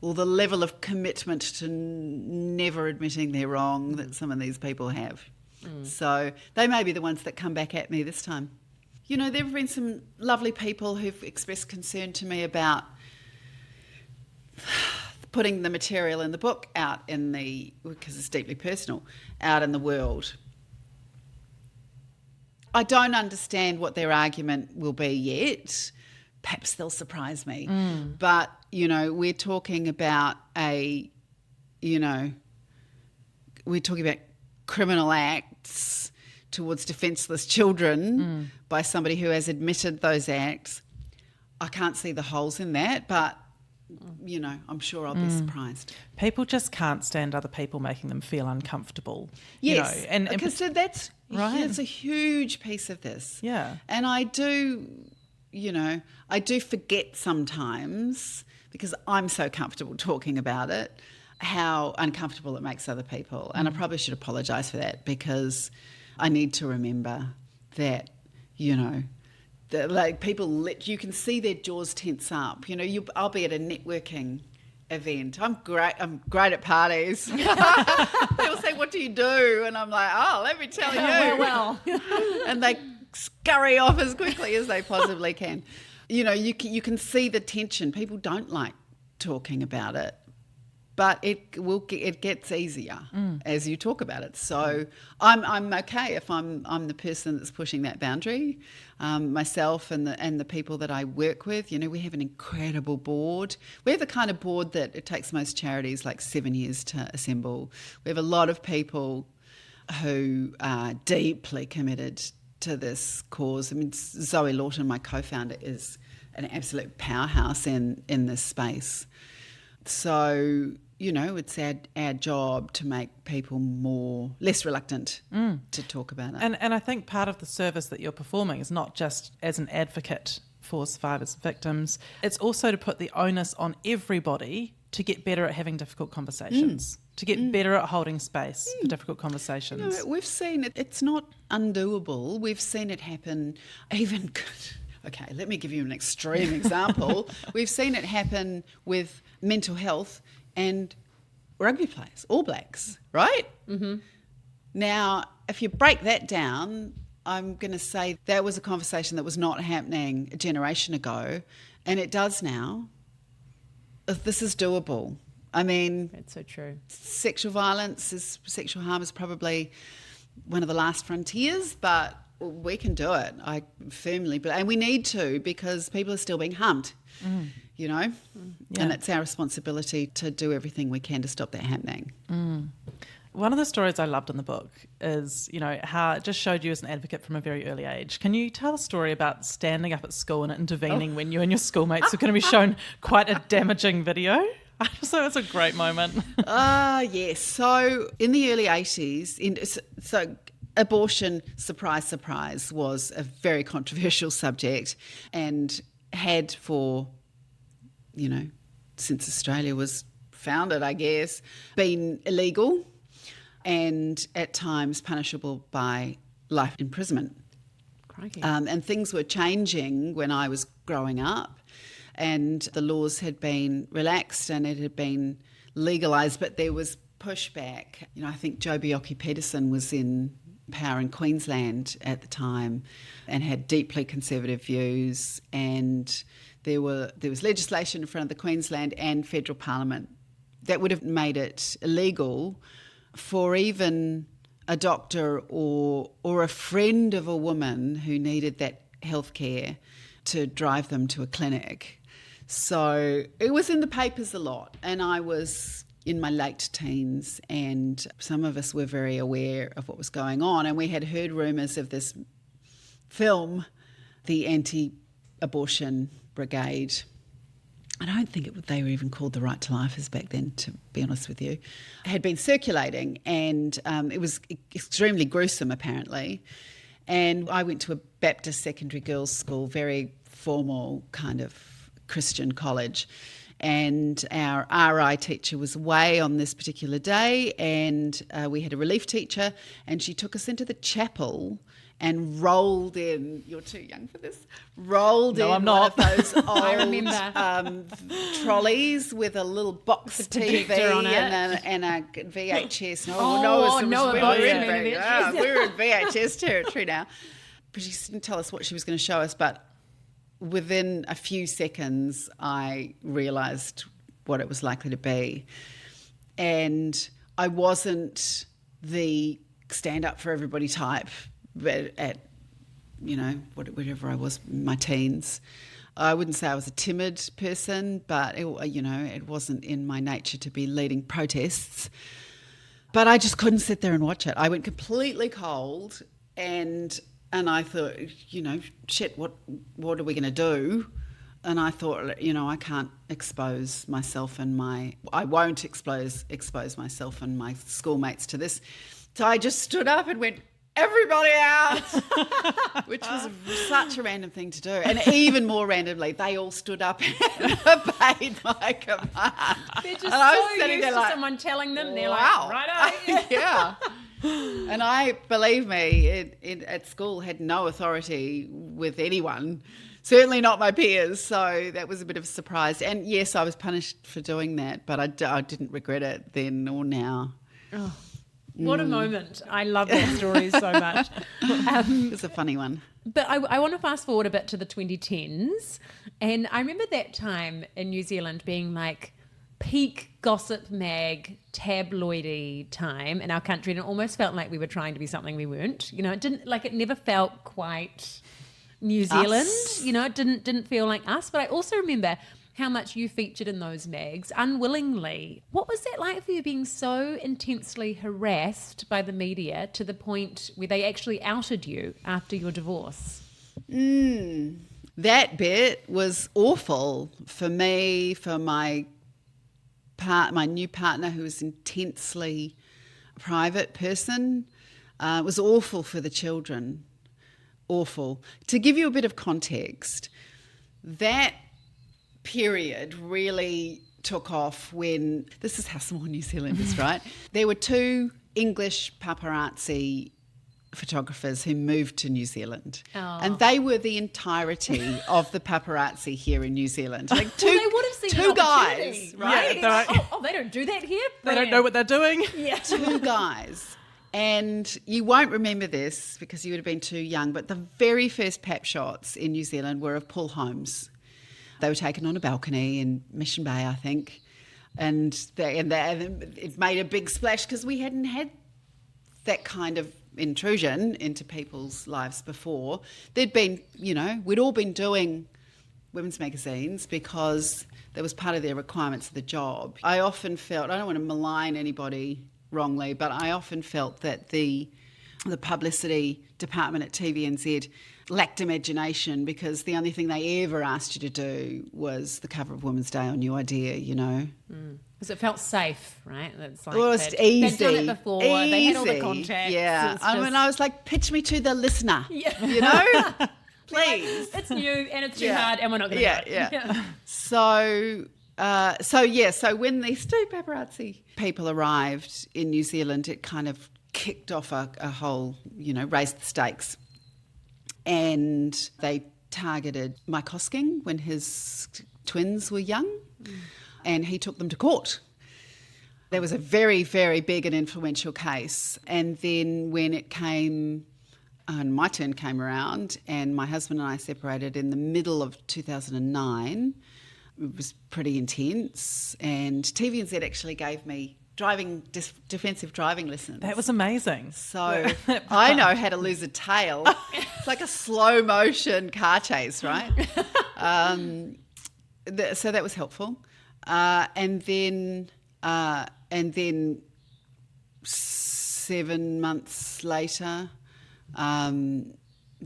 or the level of commitment to never admitting they're wrong that some of these people have. So they may be the ones that come back at me this time. There have been some lovely people who've expressed concern to me about putting the material in the book out because it's deeply personal, out in the world. I don't understand what their argument will be yet. Perhaps they'll surprise me. But, we're talking about criminal acts towards defenceless children by somebody who has admitted those acts. I can't see the holes in that, but, I'm sure I'll be surprised. People just can't stand other people making them feel uncomfortable. Yes, and because that's right. That's a huge piece of this. Yeah. And I do forget sometimes, because I'm so comfortable talking about it, how uncomfortable it makes other people. And I probably should apologise for that, because I need to remember that, Like people, you can see their jaws tense up. You know, I'll be at a networking event. I'm great at parties. People say, "What do you do?" And I'm like, "Oh, let me tell you." Well. And they scurry off as quickly as they possibly can. You know, you can see the tension. People don't like talking about it, but it gets easier as you talk about it. So I'm okay if I'm the person that's pushing that boundary. Myself and the people that I work with, you know, we have an incredible board. We have the kind of board that it takes most charities like 7 years to assemble. We have a lot of people who are deeply committed to this cause. I mean, Zoe Lawton, my co-founder, is an absolute powerhouse in this space. So, you know, it's our job to make people less reluctant to talk about it. And I think part of the service that you're performing is not just as an advocate for survivors and victims, it's also to put the onus on everybody to get better at having difficult conversations, to get better at holding space for difficult conversations. You know, we've seen it, it's not undoable. We've seen it happen even... Okay, let me give you an extreme example. We've seen it happen with mental health and rugby players, All Blacks, right? Mm-hmm. Now, if you break that down, I'm going to say that was a conversation that was not happening a generation ago, and it does now. This is doable. I mean... That's so true. Sexual harm is probably one of the last frontiers, but we can do it. I firmly believe, and we need to, because people are still being harmed, you know, and it's our responsibility to do everything we can to stop that happening. One of the stories I loved in the book is, you know, how it just showed you as an advocate from a very early age. Can you tell a story about standing up at school and intervening when you and your schoolmates were going to be shown quite a damaging video? I just thought it was a great moment. Yes. So in the early 80s, abortion, surprise, surprise, was a very controversial subject and had for, you know, since Australia was founded, I guess, been illegal and at times punishable by life imprisonment. Crikey. And things were changing when I was growing up, and the laws had been relaxed and it had been legalised, but there was pushback. You know, I think Joh Bjelke-Petersen was in power in Queensland at the time and had deeply conservative views, and there was legislation in front of the Queensland and federal parliament that would have made it illegal for even a doctor or a friend of a woman who needed that health care to drive them to a clinic. So it was in the papers a lot, and I was in my late teens, and some of us were very aware of what was going on, and we had heard rumours of this film, the Anti-Abortion Brigade. I don't think they were even called the Right to Lifers back then, to be honest with you, had been circulating, and it was extremely gruesome apparently. And I went to a Baptist secondary girls' school, very formal kind of Christian college, and our RI teacher was away on this particular day, and we had a relief teacher, and she took us into the chapel and rolled in, you're too young for this, rolled no, in I'm one not. of those old I remember. Trolleys with a little box TV on it. and a VHS. We're in VHS territory now. But she didn't tell us what she was going to show us, but within a few seconds I realised what it was likely to be. And I wasn't the stand up for everybody type, but at, you know, whatever I was in my teens. I wouldn't say I was a timid person, but it wasn't in my nature to be leading protests. But I just couldn't sit there and watch it. I went completely cold, and I thought, you know, shit, what are we going to do? And I thought, you know, I can't expose myself and I won't expose myself and my schoolmates to this. So I just stood up and went, everybody out, which was such a random thing to do. And even more randomly, they all stood up and obeyed my command. They're just and I was so sitting used there to like, someone telling them, they're wow. like, righto. Yeah. And I, believe me, at school had no authority with anyone, certainly not my peers. So that was a bit of a surprise. And yes, I was punished for doing that, but I didn't regret it then or now. Oh, what a moment. I love that story so much. It's a funny one. But I want to fast forward a bit to the 2010s. And I remember that time in New Zealand being like peak gossip mag, tabloidy time in our country. And it almost felt like we were trying to be something we weren't. You know, it never felt quite New Zealand. Us. You know, it didn't feel like us. But I also remember how much you featured in those mags unwillingly. What was that like for you, being so intensely harassed by the media to the point where they actually outed you after your divorce? That bit was awful for me, for my new partner, who was intensely a private person. It was awful for the children. Awful. To give you a bit of context, that period really took off when, this is how small New Zealand is, right? There were 2 English paparazzi photographers who moved to New Zealand. Oh. And they were the entirety of the paparazzi here in New Zealand. Like Well, they would have seen 2 an guys, opportunity, right? Yeah, They don't do that here? They don't know what they're doing. Yeah. 2 guys. And you won't remember this because you would have been too young, but the very first pap shots in New Zealand were of Paul Holmes. They were taken on a balcony in Mission Bay, I think. And it made a big splash because we hadn't had that kind of intrusion into people's lives before. There'd been, we'd all been doing women's magazines because that was part of their requirements of the job. I often felt, I don't want to malign anybody wrongly, but I often felt that the publicity department at TVNZ lacked imagination because the only thing they ever asked you to do was the cover of Women's Day on New Idea, Because it felt safe, right? It's like Well, it's easy. They'd done it before. They had all the Easy. contacts. Yeah. It's I was like, pitch me to the listener, Yeah. Please. It's new and it's too Yeah. hard and we're not going to do it. Yeah. So when these 2 paparazzi people arrived in New Zealand, it kind of kicked off a whole, raised the stakes. And they targeted Mike Hosking when his twins were young, and he took them to court. There was a very, very big and influential case. And then when it came, and my turn came around, and my husband and I separated in the middle of 2009, it was pretty intense. And TVNZ actually gave me defensive driving lessons. That was amazing. So I know how to lose a tail. It's like a slow motion car chase, right? So that was helpful. And then 7 months later,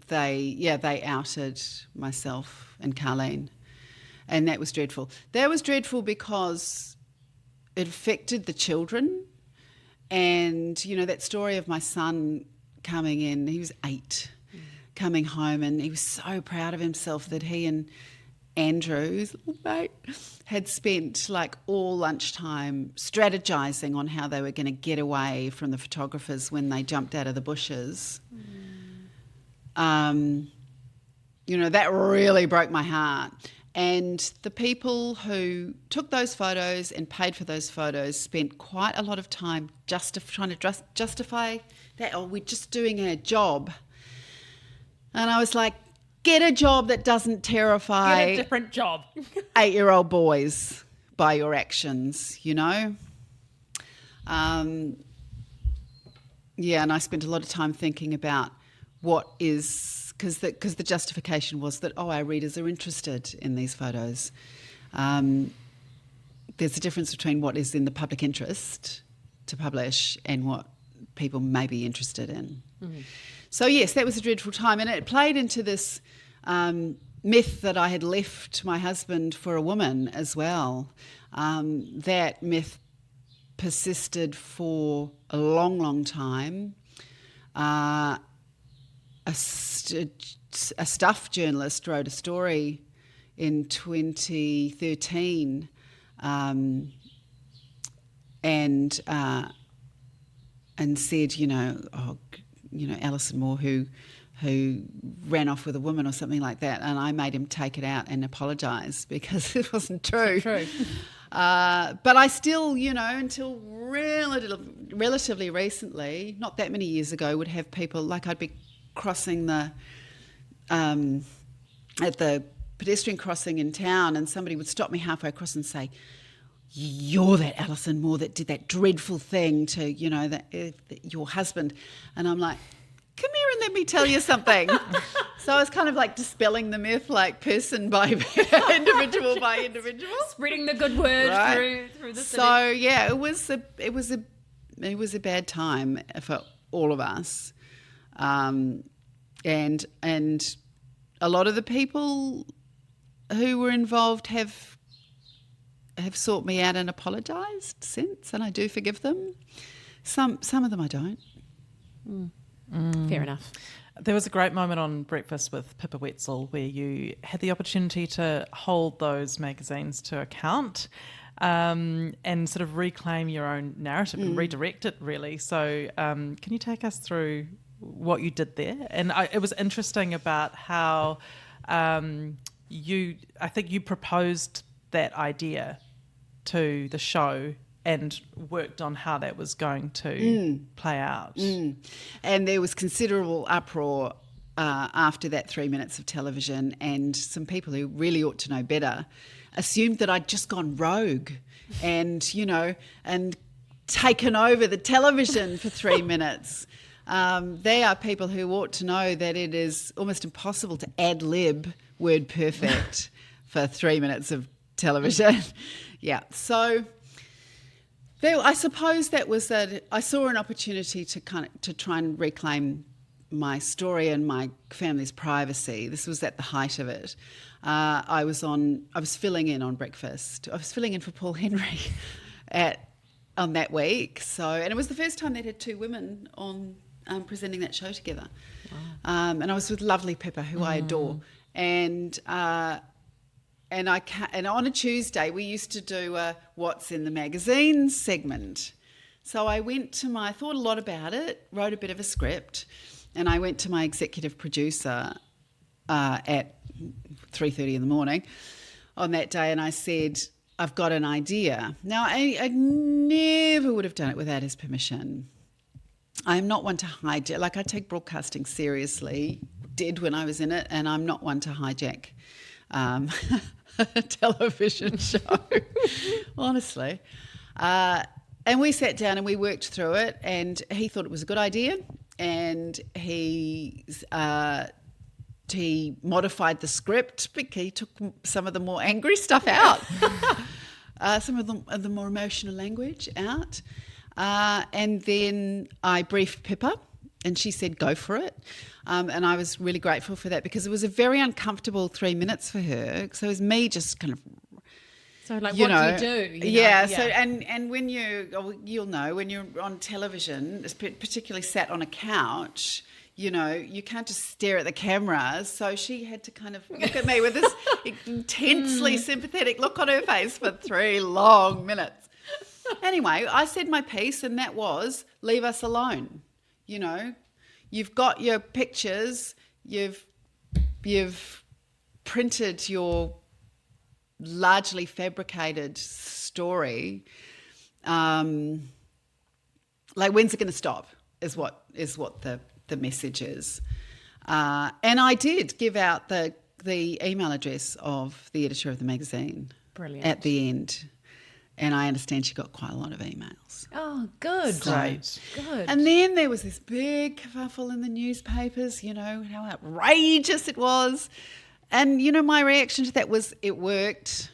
they outed myself and Carleen, and that was dreadful. That was dreadful because it affected the children. And, that story of my son coming in, he was 8, coming home, and he was so proud of himself that he and Andrew, his little mate, had spent like all lunchtime strategizing on how they were going to get away from the photographers when they jumped out of the bushes. That really broke my heart. And the people who took those photos and paid for those photos spent quite a lot of time trying to justify that, we're just doing a job. And I was like, get a job that doesn't terrify Get a different job. 8-year-old boys by your actions, and I spent a lot of time thinking about what is... Because the justification was that, our readers are interested in these photos. There's a difference between what is in the public interest to publish and what people may be interested in. Mm-hmm. So, yes, that was a dreadful time. And it played into this myth that I had left my husband for a woman as well. That myth persisted for a long, long time. A Stuff journalist wrote a story in 2013, and said, Alison Moore who ran off with a woman or something like that, and I made him take it out and apologise because it wasn't true. But I still, until relatively recently, not that many years ago, would have people, like I'd be crossing at the pedestrian crossing in town, and somebody would stop me halfway across and say, "You're that Alison Moore that did that dreadful thing to, your husband." And I'm like, "Come here and let me tell you something." So I was kind of like dispelling the myth, like person by individual by individual, spreading the good word through the city. So yeah, it was a bad time for all of us, and a lot of the people who were involved have sought me out and apologised since, and I do forgive them. Some of them I don't. Fair enough. There was a great moment on Breakfast with Pippa Wetzel where you had the opportunity to hold those magazines to account and sort of reclaim your own narrative and redirect it, really. So can you take us through what you did there? And it was interesting about how I think you proposed that idea to the show and worked on how that was going to play out. And there was considerable uproar after that 3 minutes of television, and some people who really ought to know better assumed that I'd just gone rogue and taken over the television for 3 minutes. They are people who ought to know that it is almost impossible to ad-lib word perfect for 3 minutes of television. Yeah, so I suppose that was that I saw an opportunity to try and reclaim my story and my family's privacy. This was at the height of it. I was filling in on Breakfast. I was filling in for Paul Henry on that week. And it was the first time they'd had two women on presenting that show together. Wow. And I was with lovely Pippa, who I adore. And on a Tuesday, we used to do a What's in the Magazine segment. So I thought a lot about it, wrote a bit of a script, and I went to my executive producer at 3:30 in the morning on that day, and I said, "I've got an idea." Now, I never would have done it without his permission. I'm not one to hijack. Like, I take broadcasting seriously, did when I was in it, and I'm not one to hijack a television show, honestly. And we sat down and we worked through it, and he thought it was a good idea, and he modified the script because he took some of the more angry stuff out, some of the more emotional language out. And then I briefed Pippa, and she said, "Go for it." And I was really grateful for that because it was a very uncomfortable 3 minutes for her. So it was me just kind of... So what do you do? Yeah. So and when you'll know, when you're on television, particularly sat on a couch, you can't just stare at the camera. So she had to kind of look at me with this intensely sympathetic look on her face for 3 long minutes. Anyway, I said my piece, and that was, leave us alone. You've got your pictures, you've printed your largely fabricated story. Like, when's it going to stop? Is what the message is. And I did give out the email address of the editor of the magazine. Brilliant. At the end. And I understand she got quite a lot of emails. Oh, good. Great. Good. And then there was this big kerfuffle in the newspapers, how outrageous it was. And, my reaction to that was, it worked.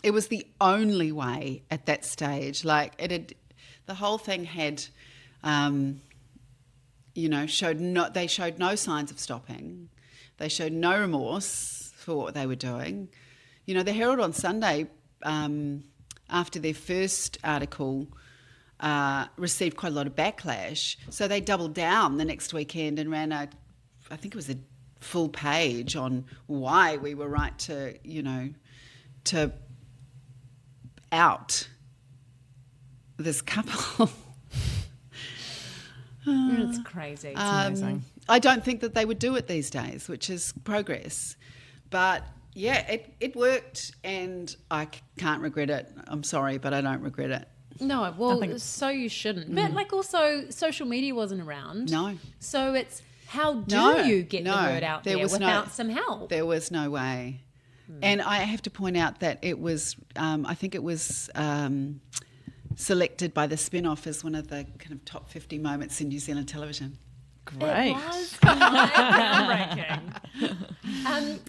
It was the only way at that stage. Like, the whole thing had, they showed no signs of stopping. They showed no remorse for what they were doing. The Herald on Sunday, after their first article, received quite a lot of backlash. So they doubled down the next weekend and ran I think it was a full page on why we were right to out this couple. It's crazy. Amazing. I don't think that they would do it these days, which is progress. But yeah, it worked, and I can't regret it. I'm sorry, but I don't regret it. No, well, so you shouldn't. But like also, social media wasn't around. No. So it's how do you get the word out there without some help? There was no way. And I have to point out that it was, I think it was selected by the Spin-Off as one of the kind of top 50 moments in New Zealand television. Great. It was groundbreaking.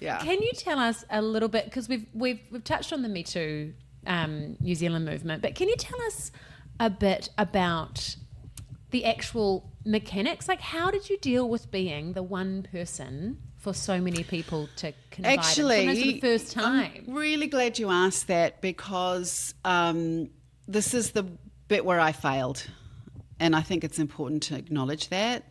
Yeah. Can you tell us a little bit, because we've touched on the Me Too New Zealand movement, but can you tell us a bit about the actual mechanics? Like, how did you deal with being the one person for so many people to confide in, sometimes for the first time? I'm really glad you asked that, because this is the bit where I failed, and I think it's important to acknowledge that.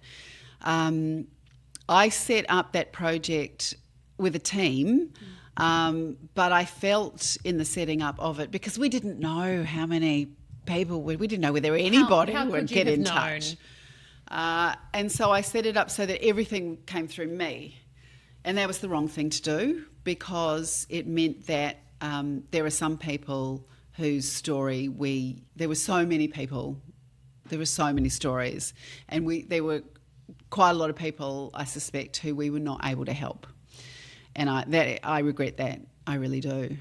I set up that project with a team, but I felt in the setting up of it, because we didn't know how many people, we didn't know whether anybody would get in touch. And so I set it up so that everything came through me. And that was the wrong thing to do, because it meant that there are some people whose story there were so many people, there were so many stories, and there were quite a lot of people, I suspect, who we were not able to help. And I regret that. I really do.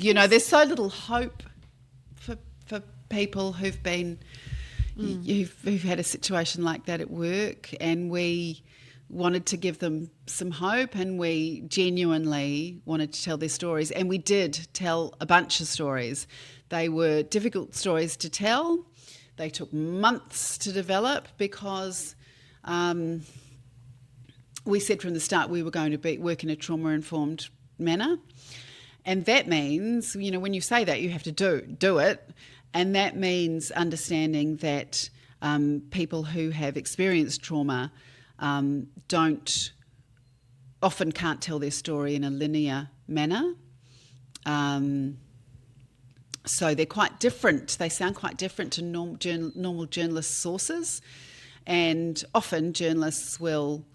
There's so little hope for people who've been who've had a situation like that at work, and we wanted to give them some hope, and we genuinely wanted to tell their stories, and we did tell a bunch of stories. They were difficult stories to tell. They took months to develop, because we said from the start we were going to work in a trauma-informed manner. And that means, when you say that, you have to do it. And that means understanding that people who have experienced trauma often can't tell their story in a linear manner. So they're quite different. They sound quite different to normal journalist sources. And often journalists will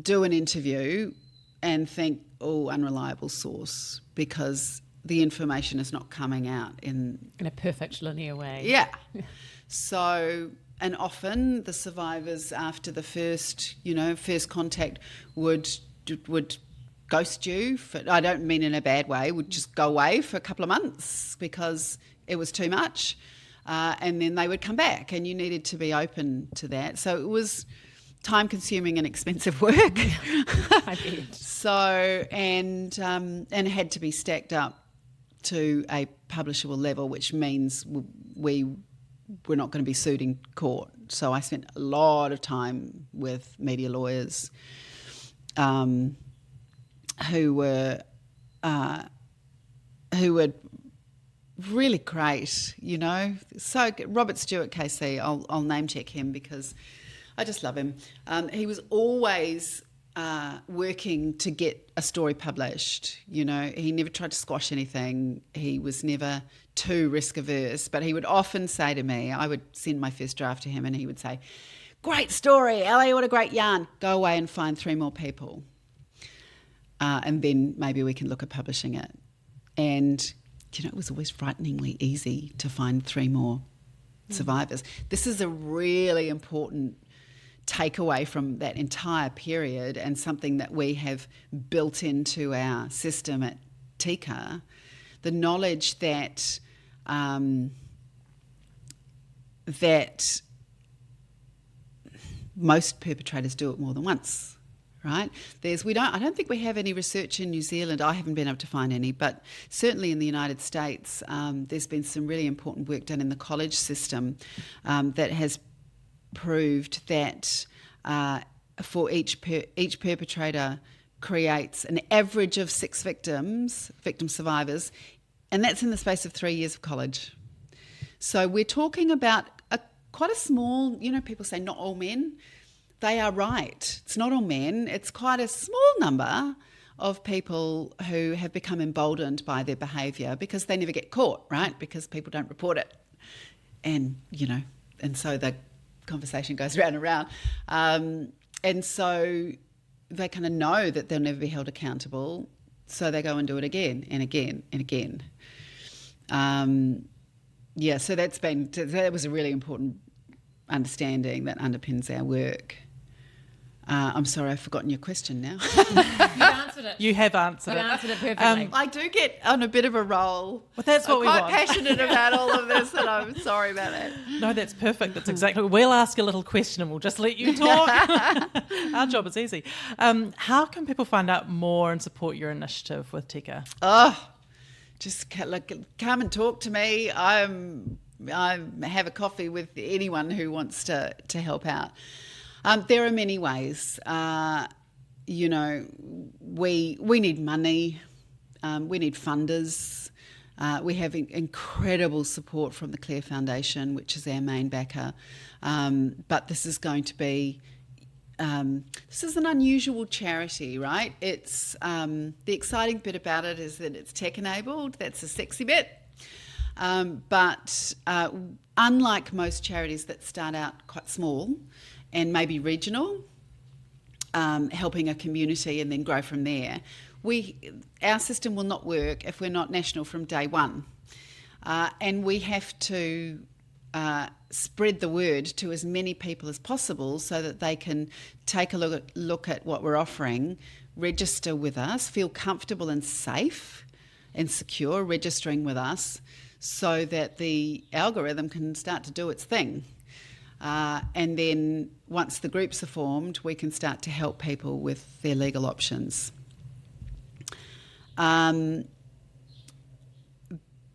do an interview and think, unreliable source, because the information is not coming out in a perfect linear way. Yeah. So, and often the survivors, after the first contact, would ghost you. I don't mean in a bad way. Would just go away for a couple of months because it was too much, and then they would come back, and you needed to be open to that. So it was time-consuming and expensive work. I bet. So and had to be stacked up to a publishable level, which means we were not going to be sued in court. So I spent a lot of time with media lawyers who were really great, So Robert Stewart KC, I'll name check him because I just love him. He was always working to get a story published. He never tried to squash anything. He was never too risk averse, but he would often say to me, I would send my first draft to him, and he would say, "Great story, Ellie, what a great yarn. Go away and find 3 more people. And then maybe we can look at publishing it." And, it was always frighteningly easy to find 3 more survivors. This is a really important takeaway from that entire period, and something that we have built into our system at Tika, the knowledge that that most perpetrators do it more than once, right? I don't think we have any research in New Zealand. I haven't been able to find any, but certainly in the United States, there's been some really important work done in the college system that has proved that for each perpetrator creates an average of 6 victim survivors, and that's in the space of 3 years of college. So we're talking about quite a small, people say not all men. They are right. It's not all men. It's quite a small number of people who have become emboldened by their behaviour because they never get caught, right? Because people don't report it. And, and so the conversation goes round and round. And so they kind of know that they'll never be held accountable, so they go and do it again and again and again. So that was a really important understanding that underpins our work. I'm sorry, I've forgotten your question now. You've answered it. You have answered You it. answered it perfectly. I do get on a bit of a roll. Well, that's what we want. I'm quite passionate about all of this, and I'm sorry about that. No, that's perfect. That's exactly. We'll ask a little question and we'll just let you talk. Our job is easy. How can people find out more and support your initiative with Tika? Just come and talk to me. I have a coffee with anyone who wants to help out. There are many ways. We need money. We need funders. We have incredible support from the Clare Foundation, which is our main backer. But this is going to be, this is an unusual charity, right? It's the exciting bit about it is that it's tech-enabled. That's a sexy bit. But unlike most charities that start out quite small and maybe regional, helping a community and then grow from there, our system will not work if we're not national from day one. And we have to spread the word to as many people as possible so that they can take a look at what we're offering, register with us, feel comfortable and safe and secure registering with us so that the algorithm can start to do its thing. And then once the groups are formed, we can start to help people with their legal options.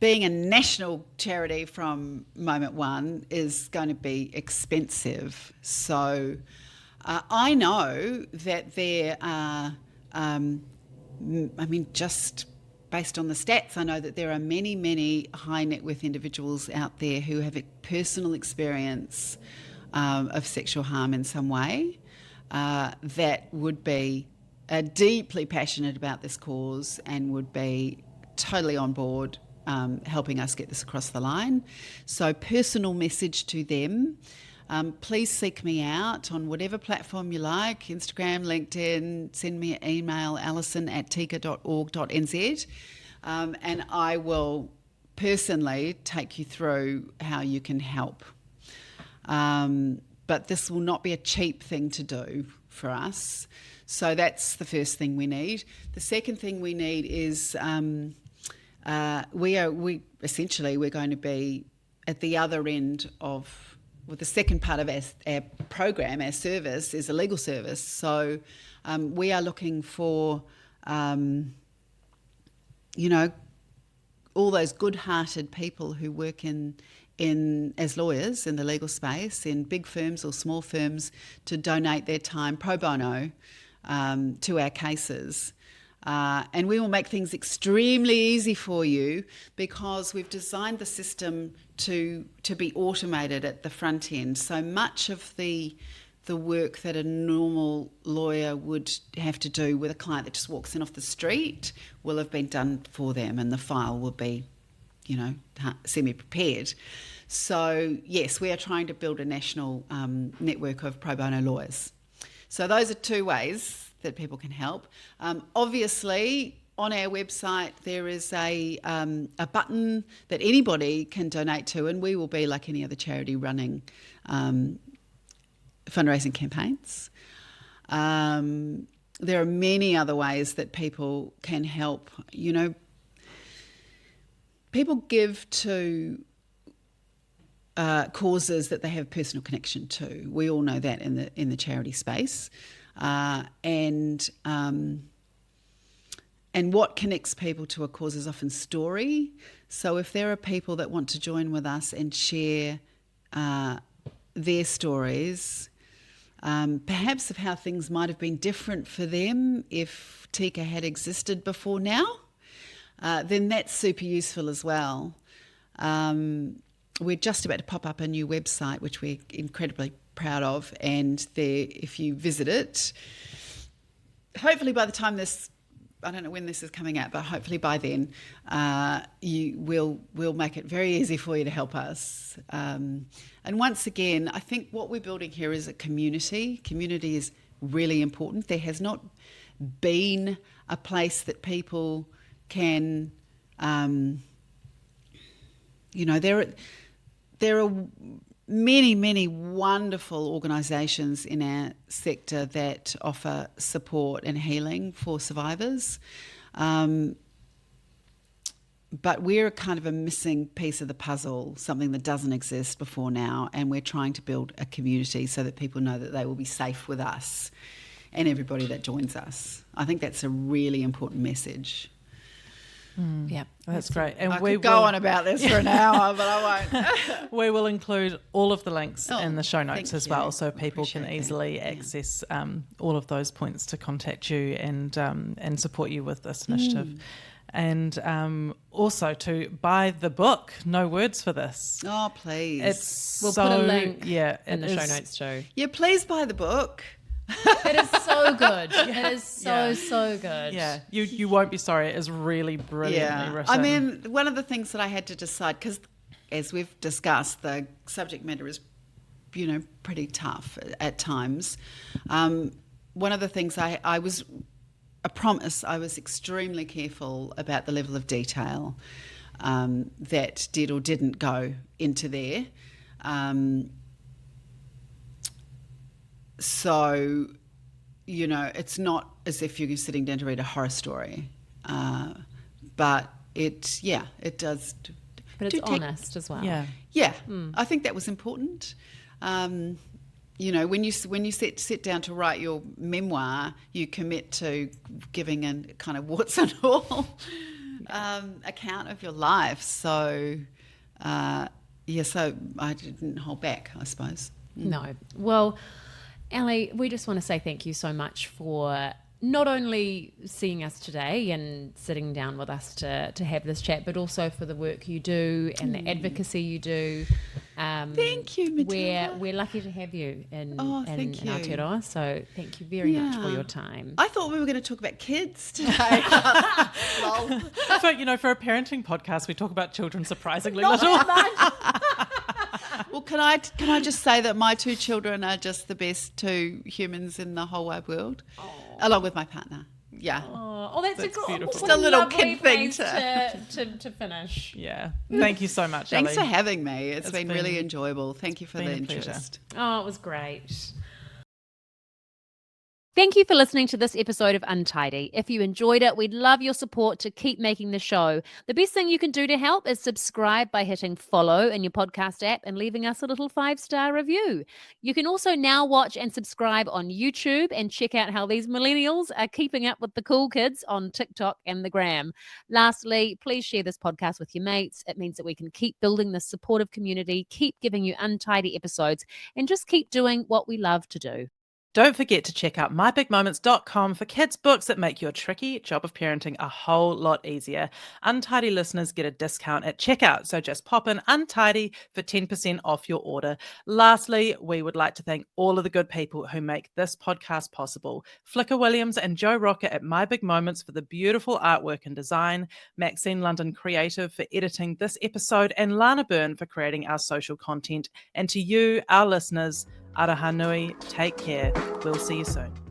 Being a national charity from moment one is going to be expensive. So I know that there are, just based on the stats, I know that there are many, many high net worth individuals out there who have a personal experience of sexual harm in some way that would be deeply passionate about this cause and would be totally on board helping us get this across the line. So personal message to them. Please seek me out on whatever platform you like, Instagram, LinkedIn, send me an email, alison@tika.org.nz, and I will personally take you through how you can help. But this will not be a cheap thing to do for us. So that's the first thing we need. The second thing we need is we're going to be at the other end of. Well, the second part of our program, our service, is a legal service. So we are looking for, all those good-hearted people who work as lawyers in the legal space, in big firms or small firms, to donate their time pro bono to our cases. And we will make things extremely easy for you because we've designed the system to be automated at the front end. So much of the work that a normal lawyer would have to do with a client that just walks in off the street will have been done for them, and the file will be, semi-prepared. So yes, we are trying to build a national network of pro bono lawyers. So those are two ways that people can help. Obviously, on our website there is a button that anybody can donate to, and we will be like any other charity running fundraising campaigns. There are many other ways that people can help. People give to causes that they have a personal connection to. We all know that in the charity space. And what connects people to a cause is often story. So if there are people that want to join with us and share their stories, perhaps of how things might have been different for them if Tika had existed before now, then that's super useful as well. We're just about to pop up a new website, which we're incredibly proud of, and there, if you visit it, hopefully by the time this I don't know when this is coming out, but hopefully by then, we'll make it very easy for you to help us. And once again, I think what we're building here is a community. Community is really important. There has not been a place that people can, there are many, many wonderful organisations in our sector that offer support and healing for survivors. But we're kind of a missing piece of the puzzle, something that doesn't exist before now, and we're trying to build a community so that people know that they will be safe with us and everybody that joins us. I think that's a really important message. Yeah, That's great. And I could go on about this for an hour, but I won't. We will include all of the links in the show notes as well, so people Appreciate can easily that. access all of those points to contact you and support you with this initiative. And also to buy the book, No Words for This. Oh, please. We'll put a link in the show notes too. Yeah, please buy the book. It is so good. It is so good. Yeah, you won't be sorry. It is really brilliantly written. I mean, one of the things that I had to decide, because as we've discussed, the subject matter is, pretty tough at times. One of the things I was extremely careful about the level of detail that did or didn't go into there. So, it's not as if you're sitting down to read a horror story, but it does. But it's honest as well. Yeah. I think that was important. When you sit down to write your memoir, you commit to giving a kind of warts and all account of your life. So, so I didn't hold back, I suppose. No. Well, Ali, we just want to say thank you so much for not only seeing us today and sitting down with us to have this chat, but also for the work you do and the advocacy you do. Thank you, Matilda. We're lucky to have you in thank you. Aotearoa, so thank you very much for your time. I thought we were going to talk about kids today. Lol. So, for a parenting podcast, we talk about children surprisingly little. Well, can I just say that my two children are just the best two humans in the whole wide world, along with my partner. Yeah. Oh, that's beautiful. Just a little kid thing to finish. Yeah. Thank you so much, Thanks Ali. for having me. It's been really enjoyable. Thank you for the interest. Oh, it was great. Thank you for listening to this episode of Untidy. If you enjoyed it, we'd love your support to keep making the show. The best thing you can do to help is subscribe by hitting follow in your podcast app and leaving us a little 5-star review. You can also now watch and subscribe on YouTube and check out how these millennials are keeping up with the cool kids on TikTok and the gram. Lastly, please share this podcast with your mates. It means that we can keep building this supportive community, keep giving you untidy episodes, and just keep doing what we love to do. Don't forget to check out mybigmoments.com for kids' books that make your tricky job of parenting a whole lot easier. Untidy listeners get a discount at checkout, so just pop in Untidy for 10% off your order. Lastly, we would like to thank all of the good people who make this podcast possible. Flicker Williams and Joe Rocker at My Big Moments for the beautiful artwork and design, Maxine London Creative for editing this episode, and Lana Byrne for creating our social content. And to you, our listeners, Araha nui, take care. We'll see you soon.